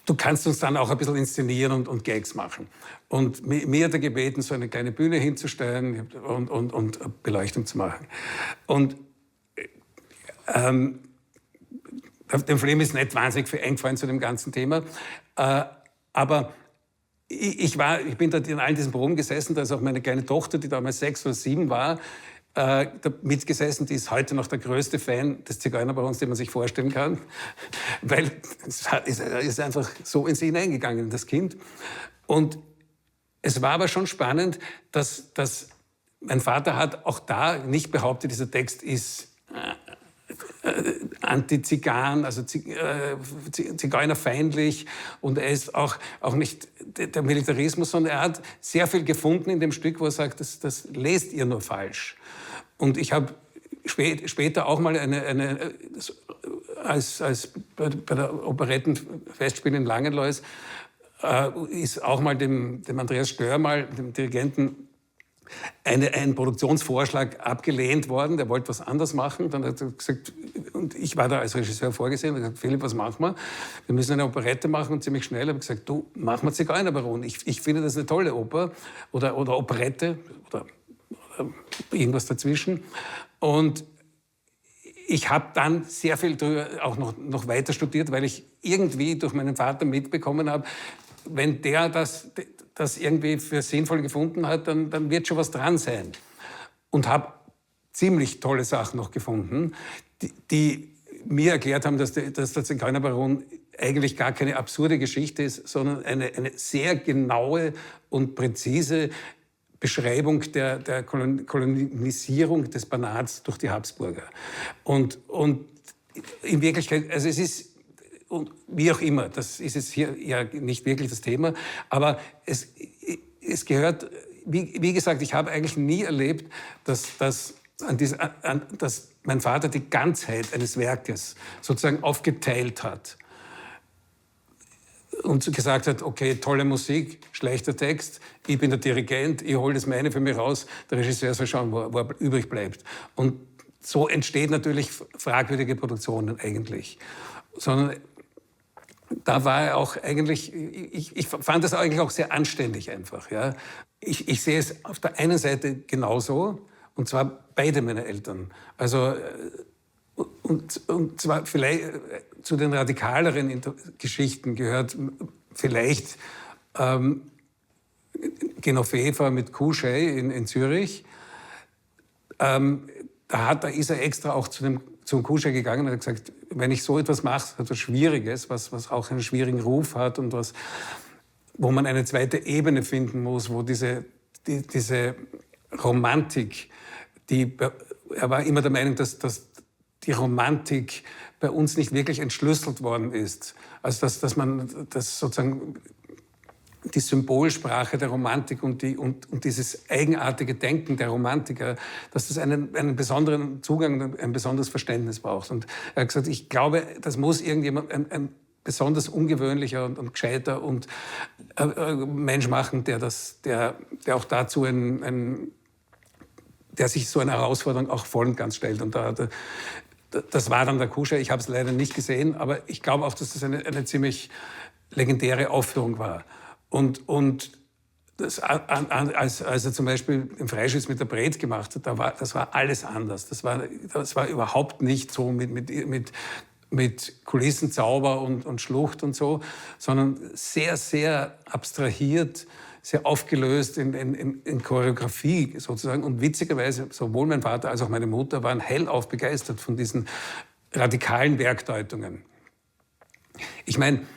du kannst uns dann auch ein bisschen inszenieren und Gags machen. Und mir hat er gebeten, so eine kleine Bühne hinzustellen und Beleuchtung zu machen. Und dem Film ist nicht wahnsinnig viel eingefallen zu dem ganzen Thema. Aber ich bin da in all diesen Proben gesessen, da ist auch meine kleine Tochter, die damals 6 oder 7 war, mitgesessen, die ist heute noch der größte Fan des Zigeunerbarons, den man sich vorstellen kann, weil es ist einfach so in sie hineingegangen, das Kind. Und es war aber schon spannend, dass mein Vater hat auch da nicht behauptet, dieser Text ist anti-Zigan, also zigeunerfeindlich, und er ist auch nicht der Militarismus, sondern er hat sehr viel gefunden in dem Stück, wo er sagt, das lest ihr nur falsch. Und ich habe später auch mal bei der Operettenfestspiel in Langenlois ist auch mal dem Andreas Stör, dem Dirigenten, ein Produktionsvorschlag abgelehnt worden. Der wollte was anderes machen. Dann hat er gesagt, und ich war da als Regisseur vorgesehen, und gesagt, Philipp, was machen wir? Wir müssen eine Operette machen, und ziemlich schnell habe ich gesagt, du, mach mal Zigeunerbaron. Ich finde das eine tolle Oper oder Operette oder irgendwas dazwischen. Und ich habe dann sehr viel darüber auch noch weiter studiert, weil ich irgendwie durch meinen Vater mitbekommen habe, wenn der das irgendwie für sinnvoll gefunden hat, dann wird schon was dran sein. Und habe ziemlich tolle Sachen noch gefunden, die mir erklärt haben, dass der Zigeunerbaron eigentlich gar keine absurde Geschichte ist, sondern eine sehr genaue und präzise Beschreibung der Kolonisierung des Banats durch die Habsburger. Und in Wirklichkeit, also es ist, und wie auch immer, das ist jetzt hier ja nicht wirklich das Thema, aber es gehört, wie gesagt, ich habe eigentlich nie erlebt, dass mein Vater die Ganzheit eines Werkes sozusagen aufgeteilt hat und gesagt hat, okay, tolle Musik, schlechter Text, ich bin der Dirigent, ich hole das meine für mich raus, der Regisseur soll schauen, wo er übrig bleibt. Und so entstehen natürlich fragwürdige Produktionen eigentlich. Sondern da war er auch eigentlich, ich fand das eigentlich auch sehr anständig einfach. Ja. Ich sehe es auf der einen Seite genauso, und zwar beide meine Eltern. Also, und zwar vielleicht zu den radikaleren Geschichten gehört vielleicht Genoveva mit Couchet in Zürich. Da ist er extra auch zum Couchet gegangen und hat gesagt, wenn ich so etwas mache, etwas Schwieriges, was auch einen schwierigen Ruf hat und wo man eine zweite Ebene finden muss, wo diese Romantik, er war immer der Meinung, dass die Romantik bei uns nicht wirklich entschlüsselt worden ist. Also dass man das sozusagen die Symbolsprache der Romantik und dieses eigenartige Denken der Romantiker, dass das einen besonderen Zugang, ein besonderes Verständnis braucht. Und er hat gesagt, ich glaube, das muss irgendjemand, ein besonders ungewöhnlicher und gescheiter und Mensch machen, der auch dazu der sich so eine Herausforderung auch voll und ganz stellt. Und da hat er das war dann der Kuscher. Ich habe es leider nicht gesehen, aber ich glaube auch, dass das eine ziemlich legendäre Aufführung war. Und das, als er zum Beispiel den Freischütz mit der Bret gemacht hat, das war alles anders. Das war überhaupt nicht so mit Kulissenzauber und Schlucht und so, sondern sehr, sehr abstrahiert, sehr aufgelöst in Choreografie sozusagen. Und witzigerweise, sowohl mein Vater als auch meine Mutter waren hellauf begeistert von diesen radikalen Werkdeutungen. Ich meine,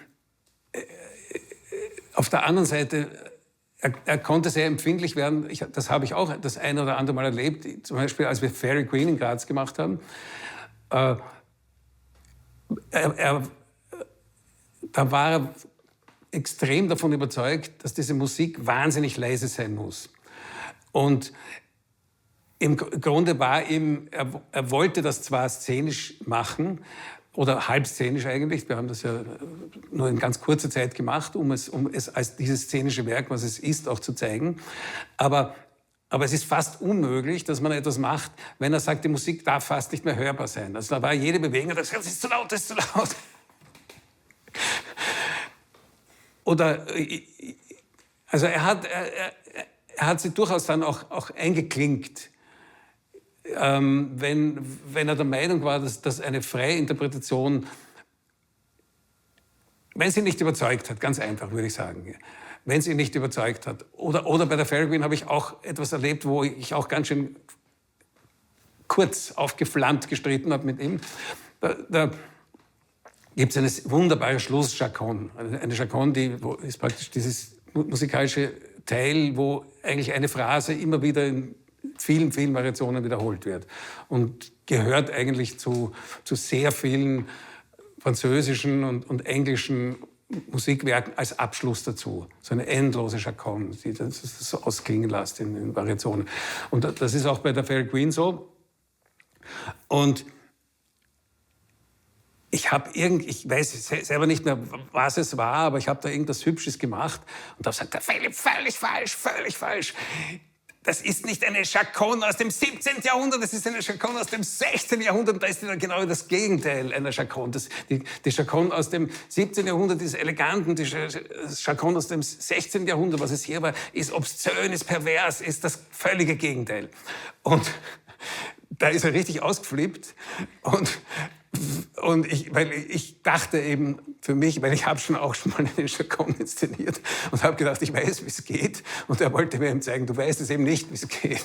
auf der anderen Seite, er konnte sehr empfindlich werden. Das habe ich auch das ein oder andere Mal erlebt. Zum Beispiel, als wir Fairy Queen in Graz gemacht haben. Da war er extrem davon überzeugt, dass diese Musik wahnsinnig leise sein muss. Und im Grunde war ihm, er wollte das zwar szenisch machen, oder halbszenisch eigentlich. Wir haben das ja nur in ganz kurzer Zeit gemacht, um es als dieses szenische Werk, was es ist, auch zu zeigen. Aber es ist fast unmöglich, dass man etwas macht, wenn er sagt, die Musik darf fast nicht mehr hörbar sein. Also da war jede Bewegung, das ist zu laut, das ist zu laut. Oder, also er hat sie durchaus dann auch eingeklinkt, wenn er der Meinung war, dass eine freie Interpretation, wenn sie nicht überzeugt hat, ganz einfach würde ich sagen, wenn sie nicht überzeugt hat. Oder bei der Fairy Queen habe ich auch etwas erlebt, wo ich auch ganz schön kurz aufgeflammt gestritten habe mit ihm. Da gibt es eine wunderbare Schlusschaconne. Eine Chaconne, die ist praktisch dieses musikalische Teil, wo eigentlich eine Phrase immer wieder in vielen, vielen Variationen wiederholt wird. Und gehört eigentlich zu sehr vielen französischen und englischen Musikwerken als Abschluss dazu. So eine endlose Chaconne, die das so ausklingen lässt in Variationen. Und das ist auch bei der Fairy Queen so. Und ich weiß selber nicht mehr, was es war, aber ich habe da irgendwas Hübsches gemacht. Und da sagt er, völlig falsch, völlig falsch. Das ist nicht eine Chaconne aus dem 17. Jahrhundert, das ist eine Chaconne aus dem 16. Jahrhundert. Und da ist genau das Gegenteil einer Chaconne. Die Chaconne aus dem 17. Jahrhundert ist elegant und die Chaconne aus dem 16. Jahrhundert, was es hier war, ist obszön, ist pervers, ist das völlige Gegenteil. Und da ist er richtig ausgeflippt. Weil ich dachte eben für mich, weil ich habe auch schon mal eine Chaconne inszeniert und habe gedacht, ich weiß, wie es geht. Und er wollte mir eben zeigen, du weißt es eben nicht, wie es geht.